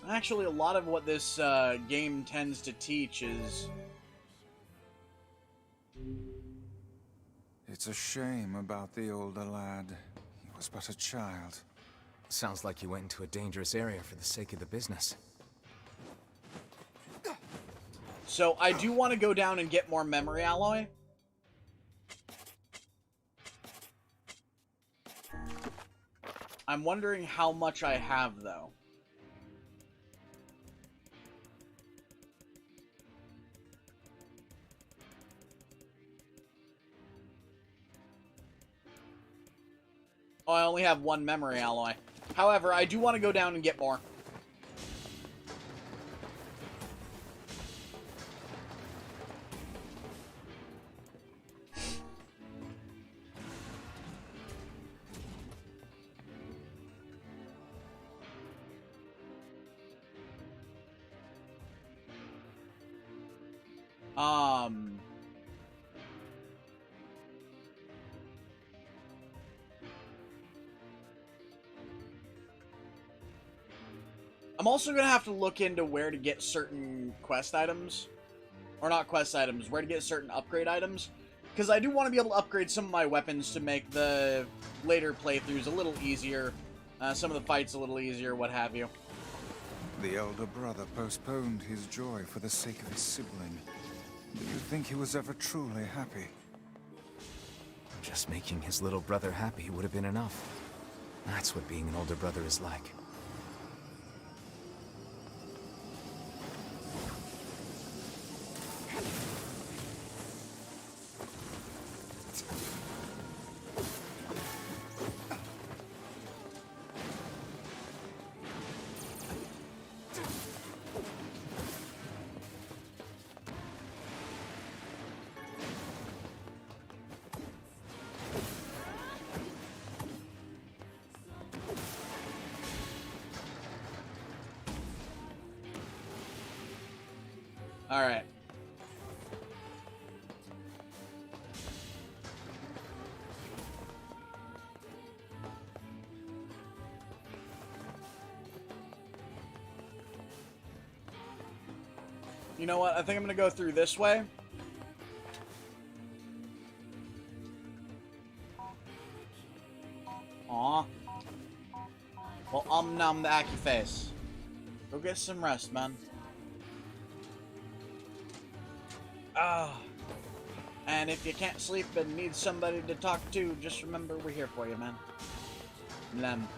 Actually, a lot of what this game tends to teach is...
It's a shame about the older lad. He was but a child.
Sounds like you went into a dangerous area for the sake of the business.
So, I do want to go down and get more memory alloy. I'm wondering how much I have, though. Oh, I only have 1 memory alloy. However, I do want to go down and get more. I'm also going to have to look into where to get certain quest items. Or not quest items, where to get certain upgrade items. Because I do want to be able to upgrade some of my weapons to make the later playthroughs a little easier. Some of the fights a little easier, what have you.
The elder brother postponed his joy for the sake of his sibling. Do you think he was ever truly happy?
Just making his little brother happy would have been enough. That's what being an older brother is like.
Alright. You know what? I think I'm gonna go through this way. Aw. Well, nom the acky face. Go get some rest, man. And if you can't sleep and need somebody to talk to, just remember we're here for you, man. Lem.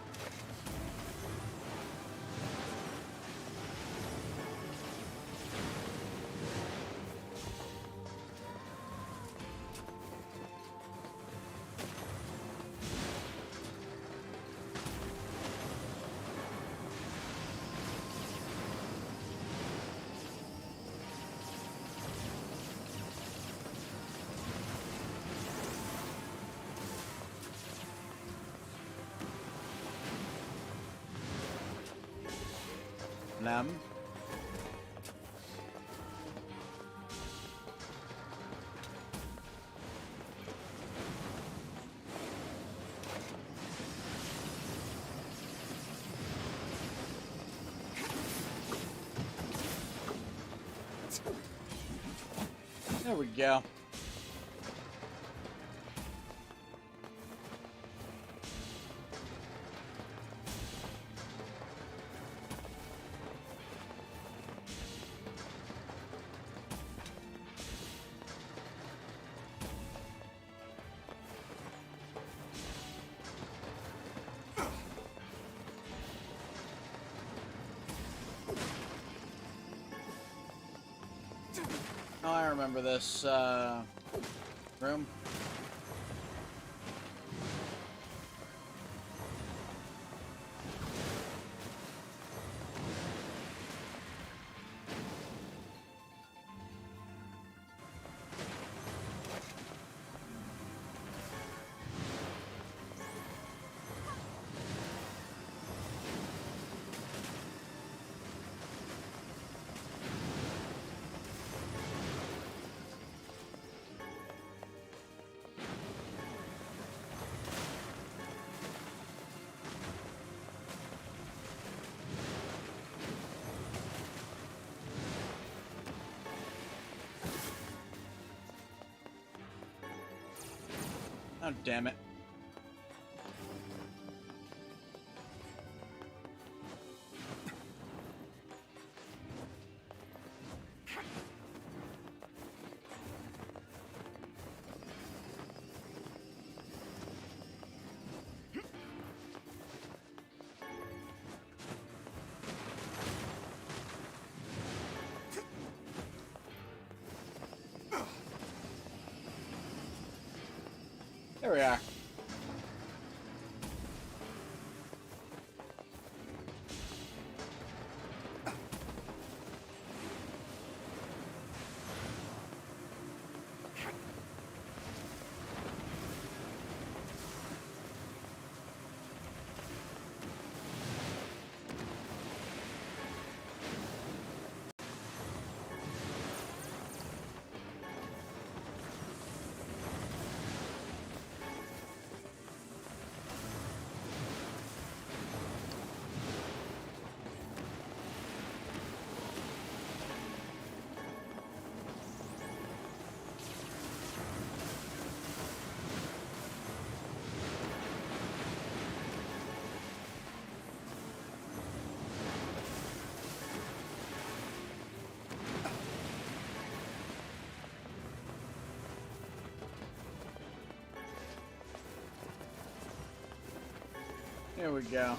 Lem. There we go. Oh, I remember this, room. Oh, damn it. There we are. Here we go.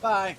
Bye.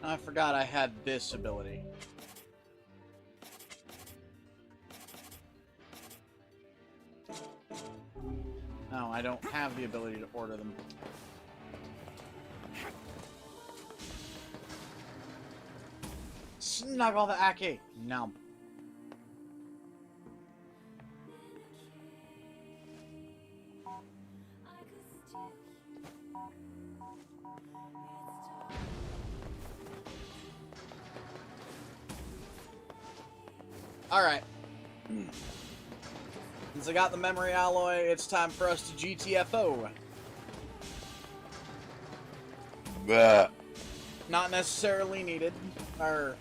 I forgot I had this ability. No, I don't have the ability to order them. Snuggle the Aki. No. Alright. Since I got the memory alloy, it's time for us to GTFO. Not necessarily needed. Or,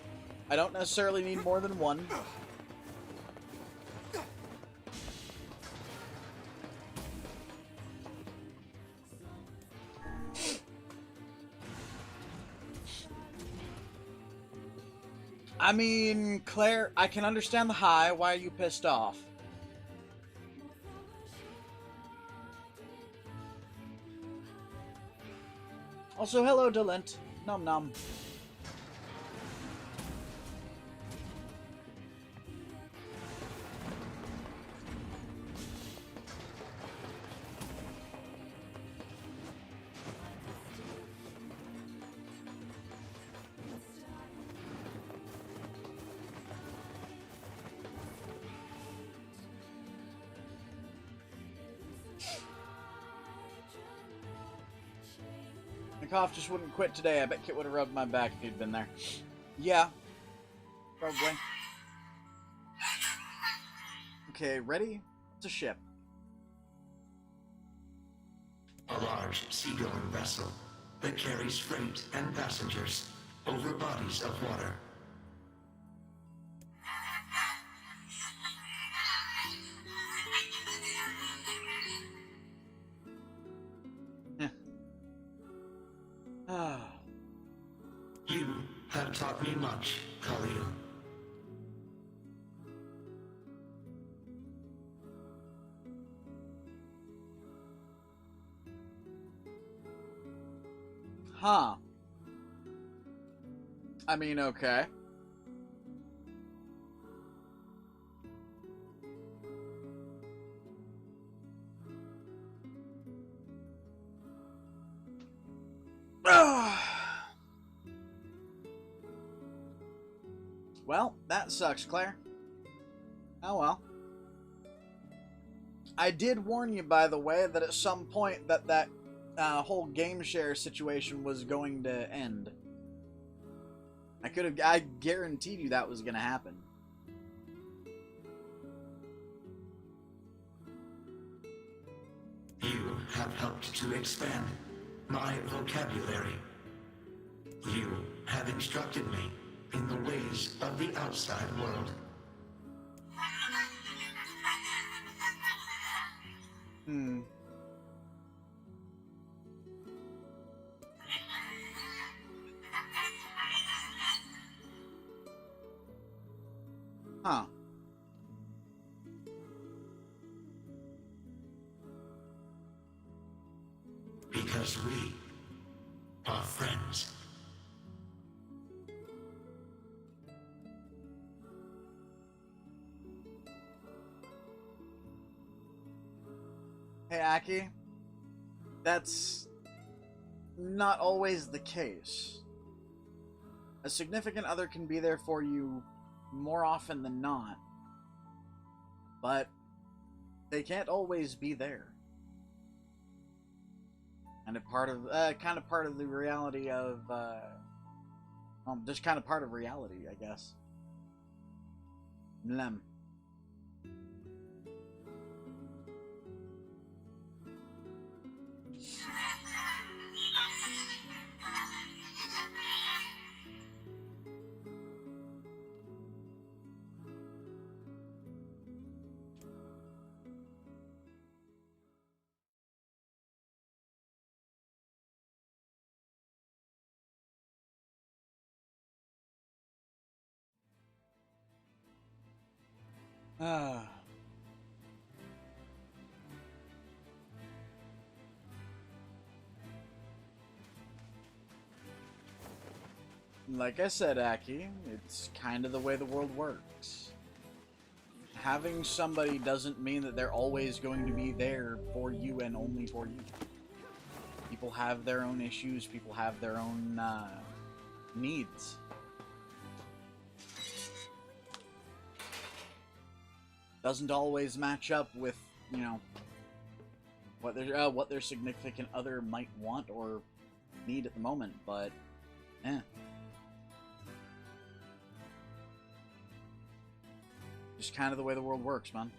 I don't necessarily need more than one. I mean, Claire, I can understand the high. Why are you pissed off? Also, hello, Dolent. Nom nom. Cough just wouldn't quit today. I bet Kit would have rubbed my back if he'd been there. Yeah. Probably. Okay, ready? To ship.
A large seagoing vessel that carries freight and passengers over bodies of water. You have taught me much, Khalil.
Huh. I mean, okay. Well, that sucks, Claire. Oh well. I did warn you, by the way, that at some point that whole game share situation was going to end. I guaranteed you that was going to happen.
You have helped to expand my vocabulary. You have instructed me in the ways of the outside world.
Huh.
Because we are friends.
Hey, Aki. That's not always the case. A significant other can be there for you more often than not, but they can't always be there. And a part of, kind of part of the reality of, just kind of part of reality, I guess. Mlem. Like I said, Aki, it's kind of the way the world works. Having somebody doesn't mean that they're always going to be there for you and only for you. People have their own issues, people have their own needs. Doesn't always match up with, you know, what their significant other might want or need at the moment, but just kind of the way the world works, man.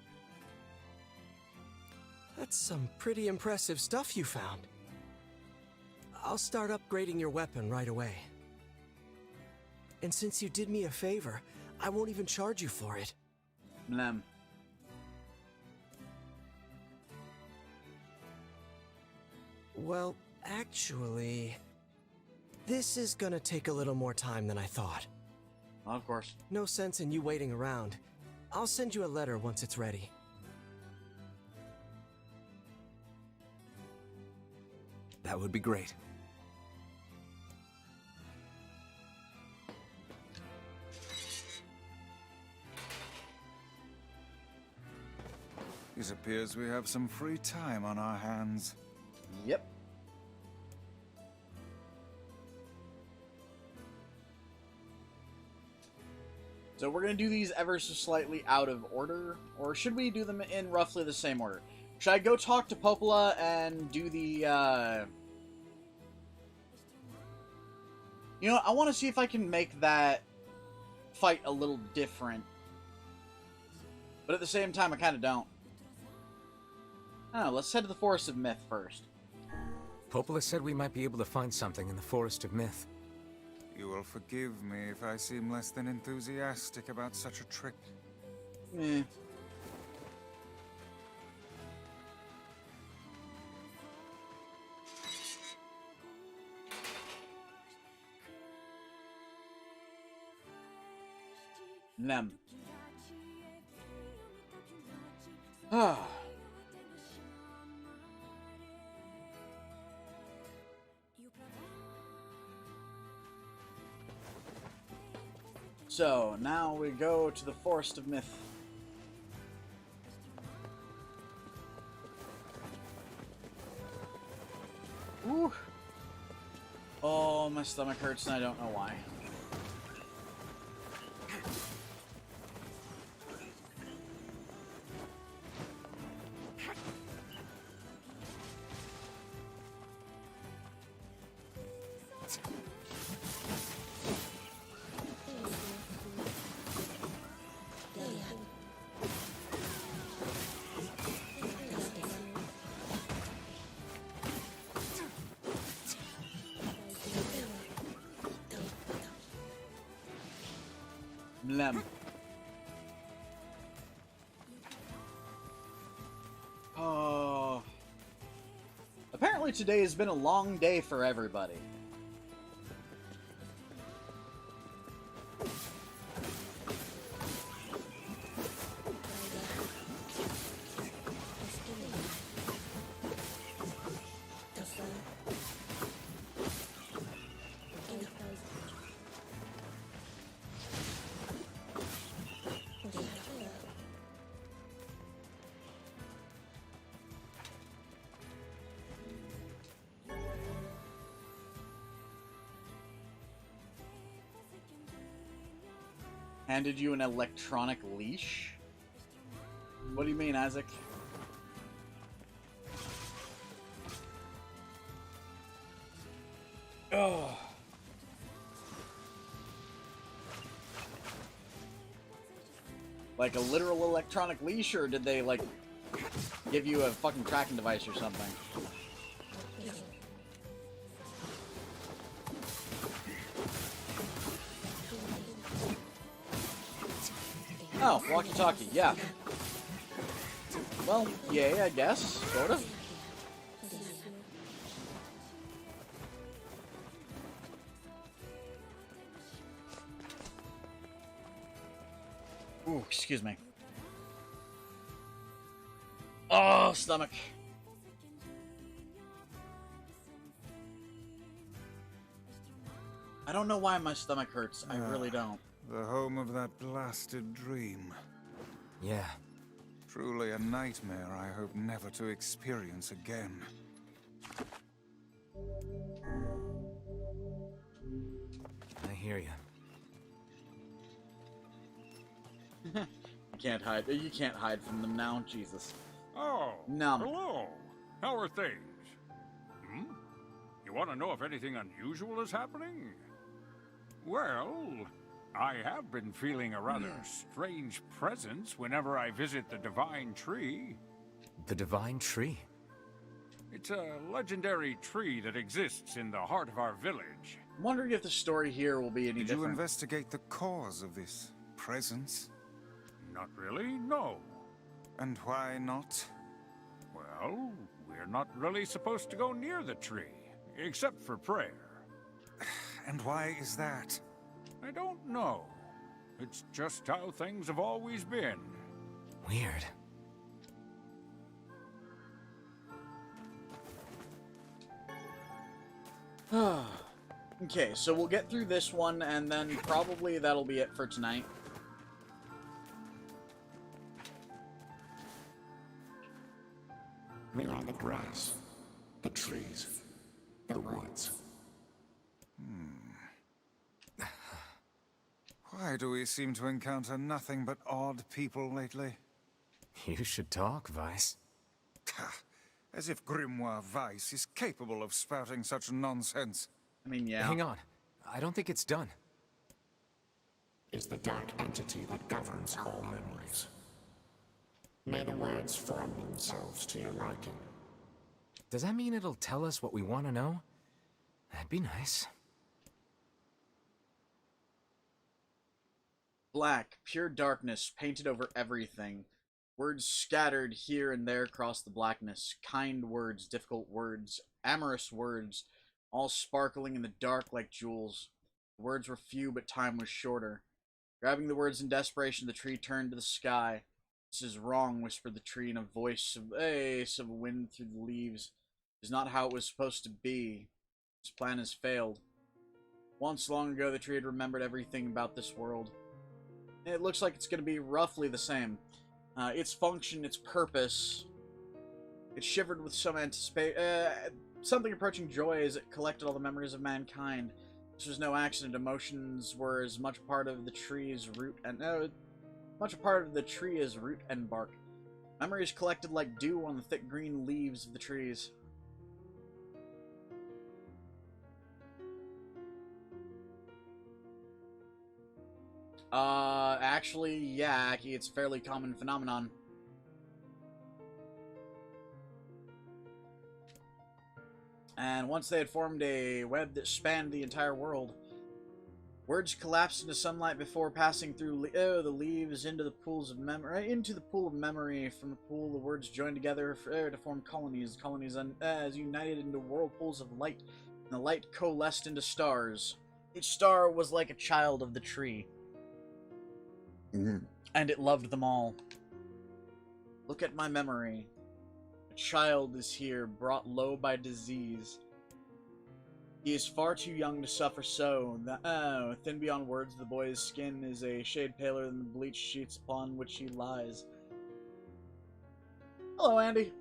That's some pretty impressive stuff you found. I'll start upgrading your weapon right away. And since you did me a favor, I won't even charge you for it.
Blem.
Well, actually, this is gonna take a little more time than I thought.
Of course.
No sense in you waiting around. I'll send you a letter once it's ready.
That would be great.
It appears we have some free time on our hands.
Yep. So we're going to do these ever so slightly out of order, or should we do them in roughly the same order? Should I go talk to Popola and do the, You know, I want to see if I can make that fight a little different. But at the same time, I kind of don't. I don't know, let's head to the Forest of Myth first.
Popola said we might be able to find something in the Forest of Myth.
You will forgive me if I seem less than enthusiastic about such a trick.
Eh. Nem. Ah. So, now we go to the Forest of Myth. Woo. Oh, my stomach hurts and I don't know why. Blem. Oh. Apparently today has been a long day for everybody. Handed you an electronic leash? What do you mean, Isaac? Oh. Like a literal electronic leash, or did they, like, give you a fucking tracking device or something? Oh, walkie-talkie, yeah. Well, yay, I guess, sort of. Ooh, excuse me. Oh, stomach. I don't know why my stomach hurts. I really don't.
The home of that blasted dream.
Yeah.
Truly a nightmare I hope never to experience again.
I hear you.
You can't hide. You can't hide from them now, Jesus.
Oh,
Nom.
hello. How are things? Hmm? You want to know if anything unusual is happening? Well, I have been feeling a rather strange presence whenever I visit the Divine Tree.
The Divine Tree?
It's a legendary tree that exists in the heart of our village.
I'm wondering if the story here will be any
Did you
different.
investigate the cause of this presence?
Not really, no.
And why not?
Well, we're not really supposed to go near the tree, except for prayer.
And why is that?
I don't know. It's just how things have always been.
Weird.
Okay, so we'll get through this one, and then probably that'll be it for tonight.
We are the grass, the trees, the woods.
Why do we seem to encounter nothing but odd people lately?
You should talk, Vice.
As if Grimoire Weiss is capable of spouting such nonsense.
I mean, yeah.
Hang on. I don't think it's done.
Is the dark entity that governs all memories. May the words form themselves to your liking.
Does that mean it'll tell us what we want to know? That'd be nice.
Black, pure darkness painted over everything. Words scattered here and there across the blackness. Kind words, difficult words, amorous words, all sparkling in the dark like jewels. The words were few, but time was shorter. Grabbing the words in desperation, the tree turned to the sky. "This is wrong," whispered the tree in a voice of wind through the leaves. "It is not how it was supposed to be. This plan has failed." Once long ago, the tree had remembered everything about this world. It looks like it's going to be roughly the same. Its function, its purpose. It shivered with some something approaching joy as it collected all the memories of mankind. This was no accident. Emotions were as much part of the tree's root and much a part of the tree as root and bark. Memories collected like dew on the thick green leaves of the trees. Actually, yeah, Aki, it's a fairly common phenomenon. And once they had formed a web that spanned the entire world, words collapsed into sunlight before passing through the leaves into the pools of memory. Into the pool of memory. From the pool, the words joined together to form colonies. Colonies as united into whirlpools of light, and the light coalesced into stars. Each star was like a child of the tree. And it loved them all. Look at my memory. A child is here, brought low by disease. He is far too young to suffer so. Thin beyond words, the boy's skin is a shade paler than the bleached sheets upon which he lies. Hello, Andy.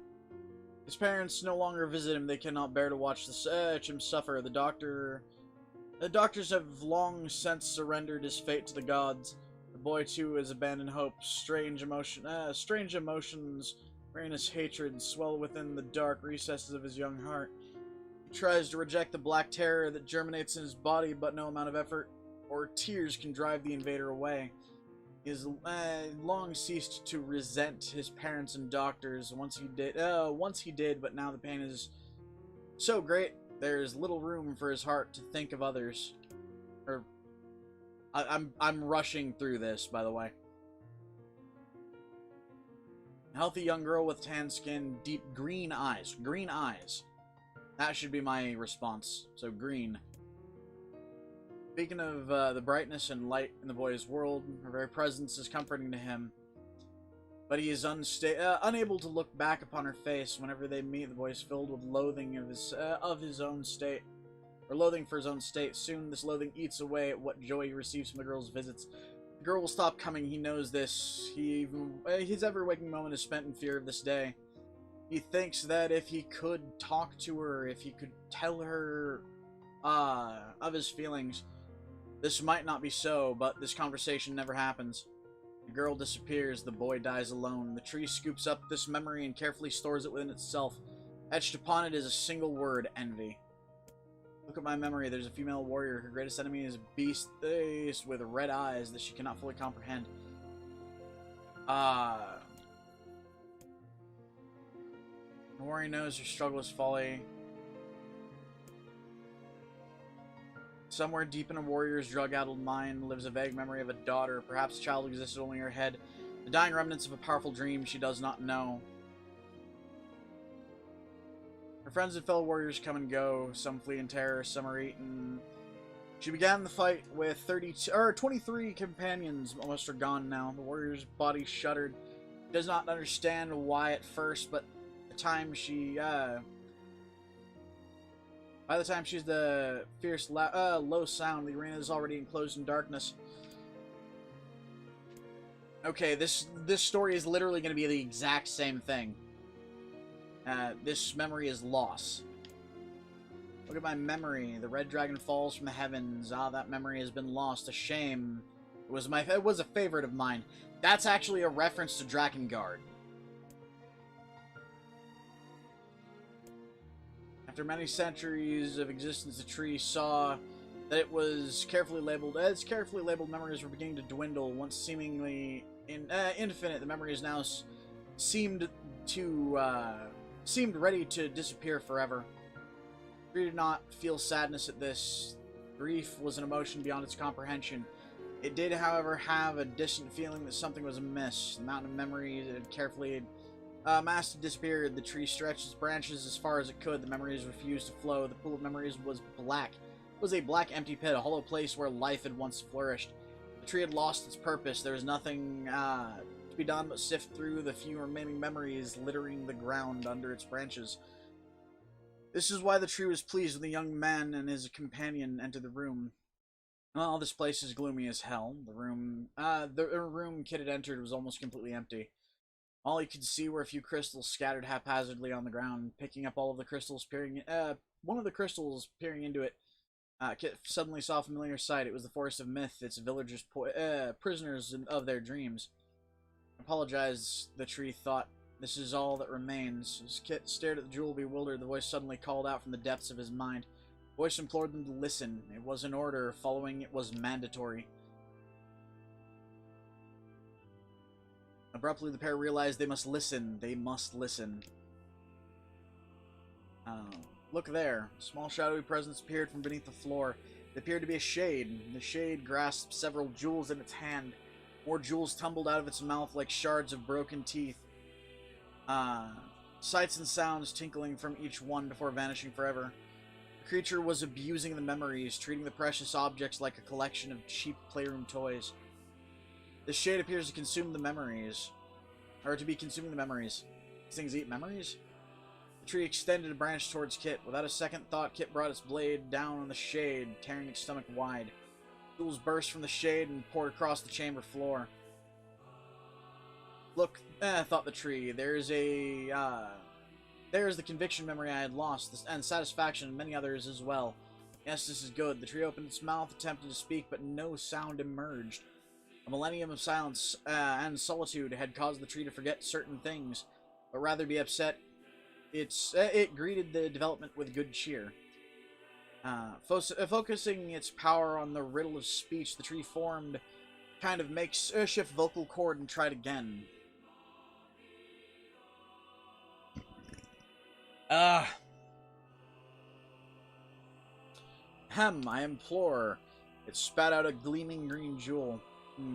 His parents no longer visit him. They cannot bear to watch him suffer. The doctors have long since surrendered his fate to the gods. The boy, too, has abandoned hope. Strange emotions, rainous hatred swell within the dark recesses of his young heart. He tries to reject the black terror that germinates in his body, but no amount of effort or tears can drive the invader away. He has long ceased to resent his parents and doctors. Once he did, but now the pain is so great, there is little room for his heart to think of others. I'm rushing through this, by the way. A healthy young girl with tan skin, deep green eyes. Green eyes. That should be my response. So green. Speaking of the brightness and light in the boy's world, her very presence is comforting to him. But he is unable to look back upon her face. Whenever they meet, the boy is filled with loathing of his own state. Or loathing for his own state. Soon this loathing eats away at what joy he receives from the girl's visits. The girl will stop coming, he knows this. His every waking moment is spent in fear of this day. He thinks that if he could talk to her, if he could tell her of his feelings, this might not be so, but this conversation never happens. The girl disappears, the boy dies alone. The tree scoops up this memory and carefully stores it within itself. Etched upon it is a single word: envy. Look at my memory. There's a female warrior. Her greatest enemy is a beast with red eyes that she cannot fully comprehend. The warrior knows her struggle is folly. Somewhere deep in a warrior's drug-addled mind lives a vague memory of a daughter. Perhaps a child existed only in her head. The dying remnants of a powerful dream she does not know. Her friends and fellow warriors come and go. Some flee in terror, some are eaten. She began the fight with 23 companions. Most are gone now. The warrior's body shuddered. She does not understand why at first, but the time she, by the time she's the fierce, low sound, the arena is already enclosed in darkness. Okay, this story is literally going to be the exact same thing. This memory is lost. Look at my memory. The red dragon falls from the heavens. Ah, that memory has been lost. A shame. It was a favorite of mine. That's actually a reference to Drakengard. After many centuries of existence, the tree saw that it was carefully labeled. As carefully labeled memories were beginning to dwindle. Once seemingly infinite, the memories now seemed ready to disappear forever. The tree did not feel sadness at this. Grief was an emotion beyond its comprehension. It did, however, have a distant feeling that something was amiss. The mountain of memories it had carefully masked had disappeared. The tree stretched its branches as far as it could. The memories refused to flow. The pool of memories was black. It was a black, empty pit, a hollow place where life had once flourished. The tree had lost its purpose. There was nothing to be done but sift through the few remaining memories littering the ground under its branches. This is why the tree was pleased when the young man and his companion entered the room. Well, this place is gloomy as hell. The room Kit had entered was almost completely empty. All he could see were a few crystals scattered haphazardly on the ground. Picking up all of the crystals, one of the crystals peering into it, Kit suddenly saw a familiar sight. It was the Forest of Myth, its villagers prisoners of their dreams. Apologize, the tree thought. This is all that remains. As Kit stared at the jewel bewildered, the voice suddenly called out from the depths of his mind. The voice implored them to listen. It was an order. Following it was mandatory. Abruptly, the pair realized they must listen. They must listen. Look there. A small shadowy presence appeared from beneath the floor. It appeared to be a shade. The shade grasped several jewels in its hand. More jewels tumbled out of its mouth like shards of broken teeth. Sights and sounds tinkling from each one before vanishing forever. The creature was abusing the memories, treating the precious objects like a collection of cheap playroom toys. The shade appears to consume the memories. Or to be consuming the memories. These things eat memories? The tree extended a branch towards Kit. Without a second thought, Kit brought its blade down on the shade, tearing its stomach wide. Jewels burst from the shade and poured across the chamber floor. Look, thought the tree, there's the conviction memory I had lost, and satisfaction, and many others as well. Yes, this is good. The tree opened its mouth, attempted to speak, but no sound emerged. A millennium of silence and solitude had caused the tree to forget certain things, but rather be upset. It greeted the development with good cheer. Focusing its power on the riddle of speech, the tree formed kind of makeshift vocal cord and tried again. I implore. It spat out a gleaming green jewel.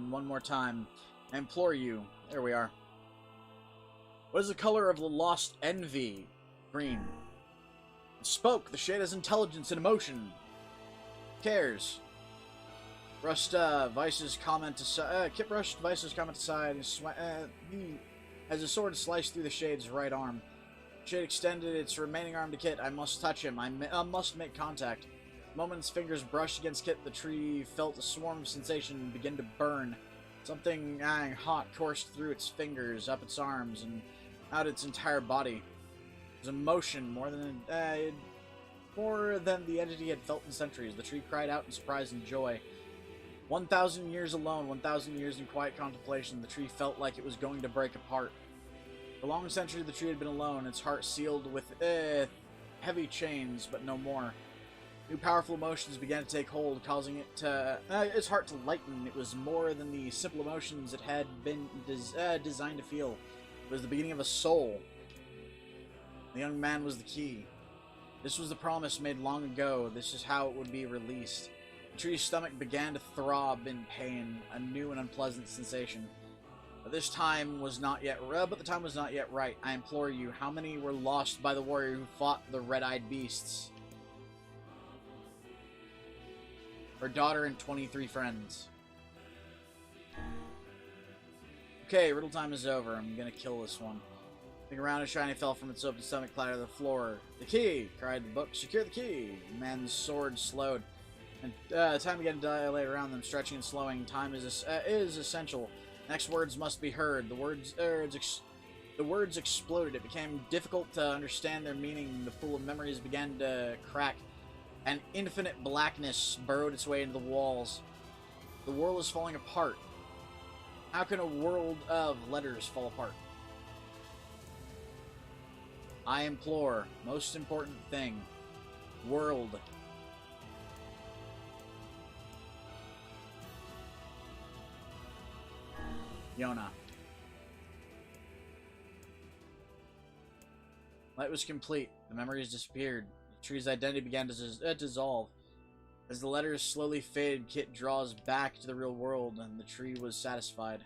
One more time. I implore you. There we are. What is the color of the lost envy? Green. It spoke. The shade has intelligence and emotion. Cares. Brushed Vice's comment aside. Kit brushed Vice's comment aside and as his sword sliced through the shade's right arm. The shade extended its remaining arm to Kit. I must touch him. I must make contact. The moment its fingers brushed against Kit, the tree felt a swarm of sensation begin to burn. Something hot coursed through its fingers, up its arms, and out its entire body. It was emotion more than the entity had felt in centuries. The tree cried out in surprise and joy. 1,000 years alone, 1,000 years in quiet contemplation, the tree felt like it was going to break apart. For a long century, the tree had been alone, its heart sealed with heavy chains, but no more. New powerful emotions began to take hold, causing its heart to lighten. It was more than the simple emotions it had been designed to feel. It was the beginning of a soul. The young man was the key. This was the promise made long ago. This is how it would be released. The tree's stomach began to throb in pain, a new and unpleasant sensation. But the time was not yet right. I implore you, how many were lost by the warrior who fought the red-eyed beasts? Her daughter and 23 friends. Okay, riddle time is over. I'm gonna kill this one. The round and shiny fell from its open stomach, clattered to the floor. The key! Cried the book. Secure the key! The man's sword slowed. And time began to dilate around them, stretching and slowing. Time is essential. Next words must be heard. The words exploded. It became difficult to understand their meaning. The pool of memories began to crack. An infinite blackness burrowed its way into the walls. The world is falling apart. How can a world of letters fall apart? I implore, most important thing, world. Yona. Light was complete. The memories disappeared. The tree's identity began to dissolve. As the letters slowly faded, Kit draws back to the real world, and the tree was satisfied.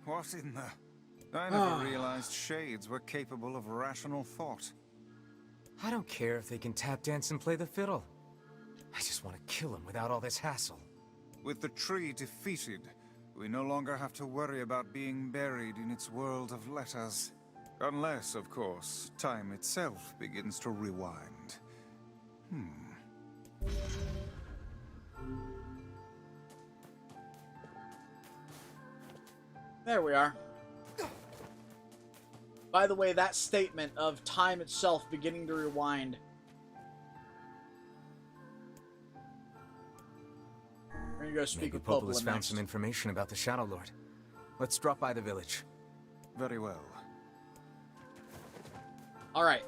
What in the... I never realized shades were capable of rational thought.
I don't care if they can tap dance and play the fiddle. I just want to kill him without all this hassle.
With the tree defeated, we no longer have to worry about being buried in its world of letters. Unless, of course, time itself begins to rewind.
There we are. By the way, that statement of time itself beginning to rewind. We're gonna go speak with Popola
Popola's found
next.
some information about the Shadow Lord. Let's drop by the village.
Very well.
Alright.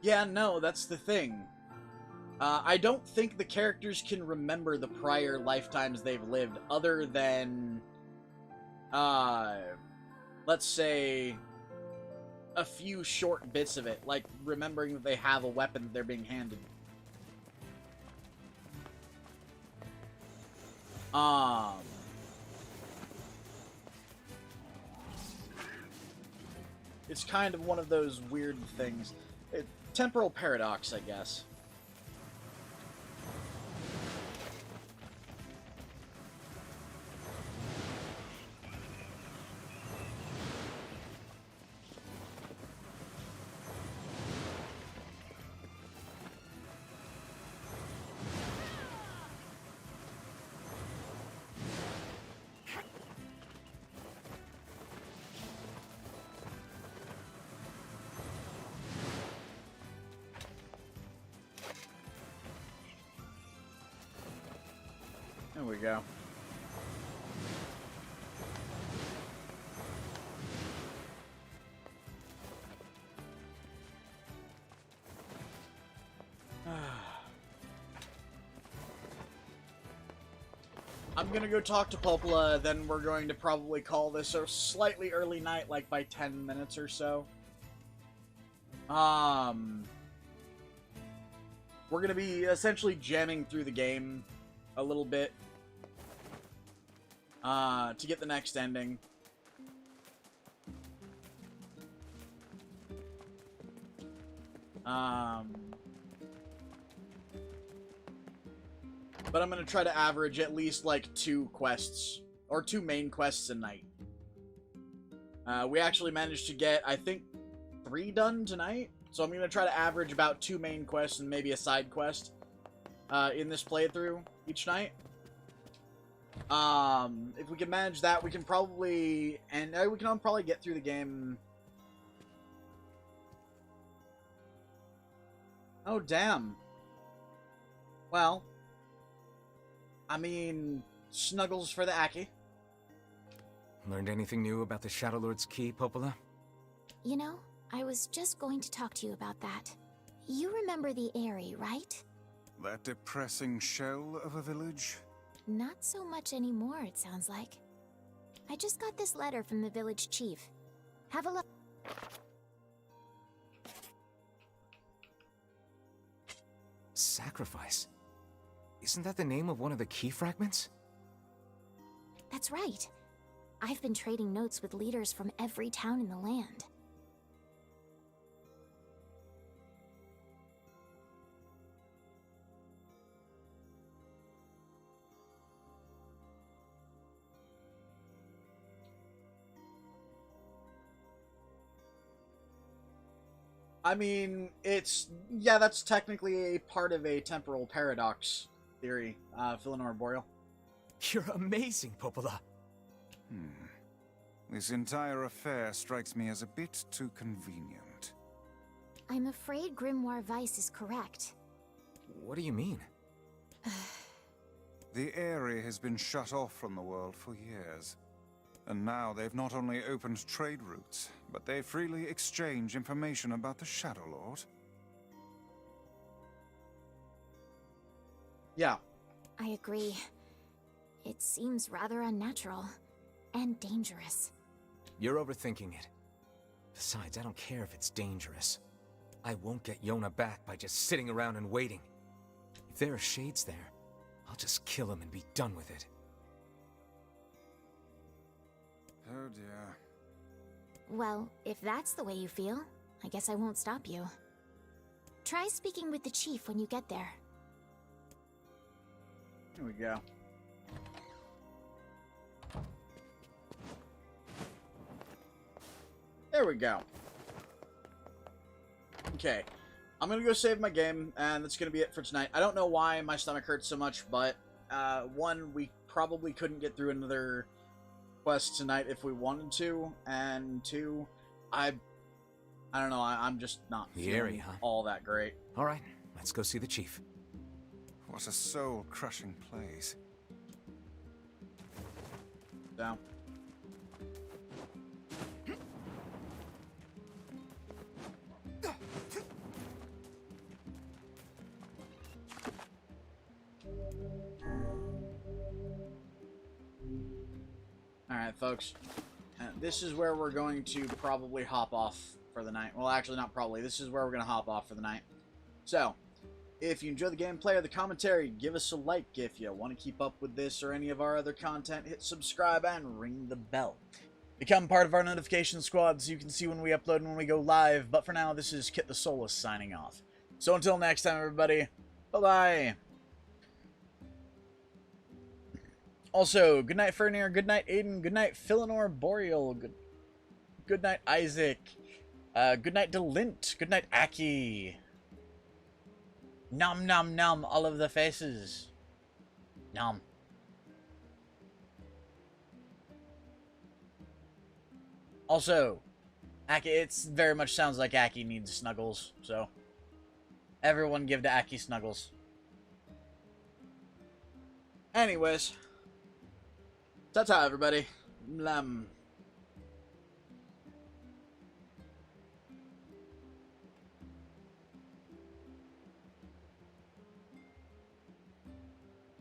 Yeah, no, that's the thing. I don't think the characters can remember the prior lifetimes they've lived, other than, let's say, a few short bits of it, like remembering that they have a weapon that they're being handed. It's kind of one of those weird things. Temporal paradox, I guess. There we go. I'm gonna go talk to Popola, then we're going to probably call this a slightly early night, like by 10 minutes or so. We're gonna be essentially jamming through the game a little bit to get the next ending. But I'm gonna try to average at least like 2 quests, or 2 main quests a night. We actually managed to get, I think, 3 done tonight, so I'm gonna try to average about 2 main quests and maybe a side quest in this playthrough each night. If we can manage that, we can probably... And we can probably get through the game... Oh, damn. Well... I mean... Snuggles for the Aki.
Learned anything new about the Shadow Lord's Key, Popola?
You know, I was just going to talk to you about that. You remember the Eyrie, right?
That depressing shell of a village?
Not so much anymore, it sounds like. I just got this letter from the village chief. Have a look.
Sacrifice? Isn't that the name of one of the key fragments?
That's right. I've been trading notes with leaders from every town in the land.
I mean, it's... Yeah, that's technically a part of a temporal paradox theory, Philanor Boreal.
You're amazing, Popola.
This entire affair strikes me as a bit too convenient.
I'm afraid Grimoire Weiss is correct.
What do you mean?
The Eyrie has been shut off from the world for years. And now they've not only opened trade routes, but they freely exchange information about the Shadow Lord.
Yeah.
I agree. It seems rather unnatural. And dangerous.
You're overthinking it. Besides, I don't care if it's dangerous. I won't get Yona back by just sitting around and waiting. If there are shades there, I'll just kill him and be done with it.
Oh dear.
Well, if that's the way you feel, I guess I won't stop you. Try speaking with the chief when you get there.
Here we go. There we go. Okay. I'm gonna go save my game, and that's gonna be it for tonight. I don't know why my stomach hurts so much, but, one, we probably couldn't get through another quest tonight if we wanted to, and two, I don't know, I'm just not feeling all that great.
Alright, let's go see the chief.
What a soul-crushing place.
Down. Alright, folks. This is where we're going to probably hop off for the night. Well, actually, not probably. This is where we're going to hop off for the night. So, if you enjoy the gameplay or the commentary, give us a like. If you want to keep up with this or any of our other content, hit subscribe and ring the bell. Become part of our notification squad so you can see when we upload and when we go live. But for now, this is Kit the Soulless signing off. So until next time, everybody, bye-bye. Also, good night, Fernir. Good night, Aiden. Good night, Philanor Boreal. Good night, Isaac. Good night, Delint. Good night, Aki. Nom nom nom, all of the faces. Nom. Also, Aki, it's very much sounds like Aki needs snuggles, so everyone give to Aki snuggles. Anyways, ta-ta, everybody.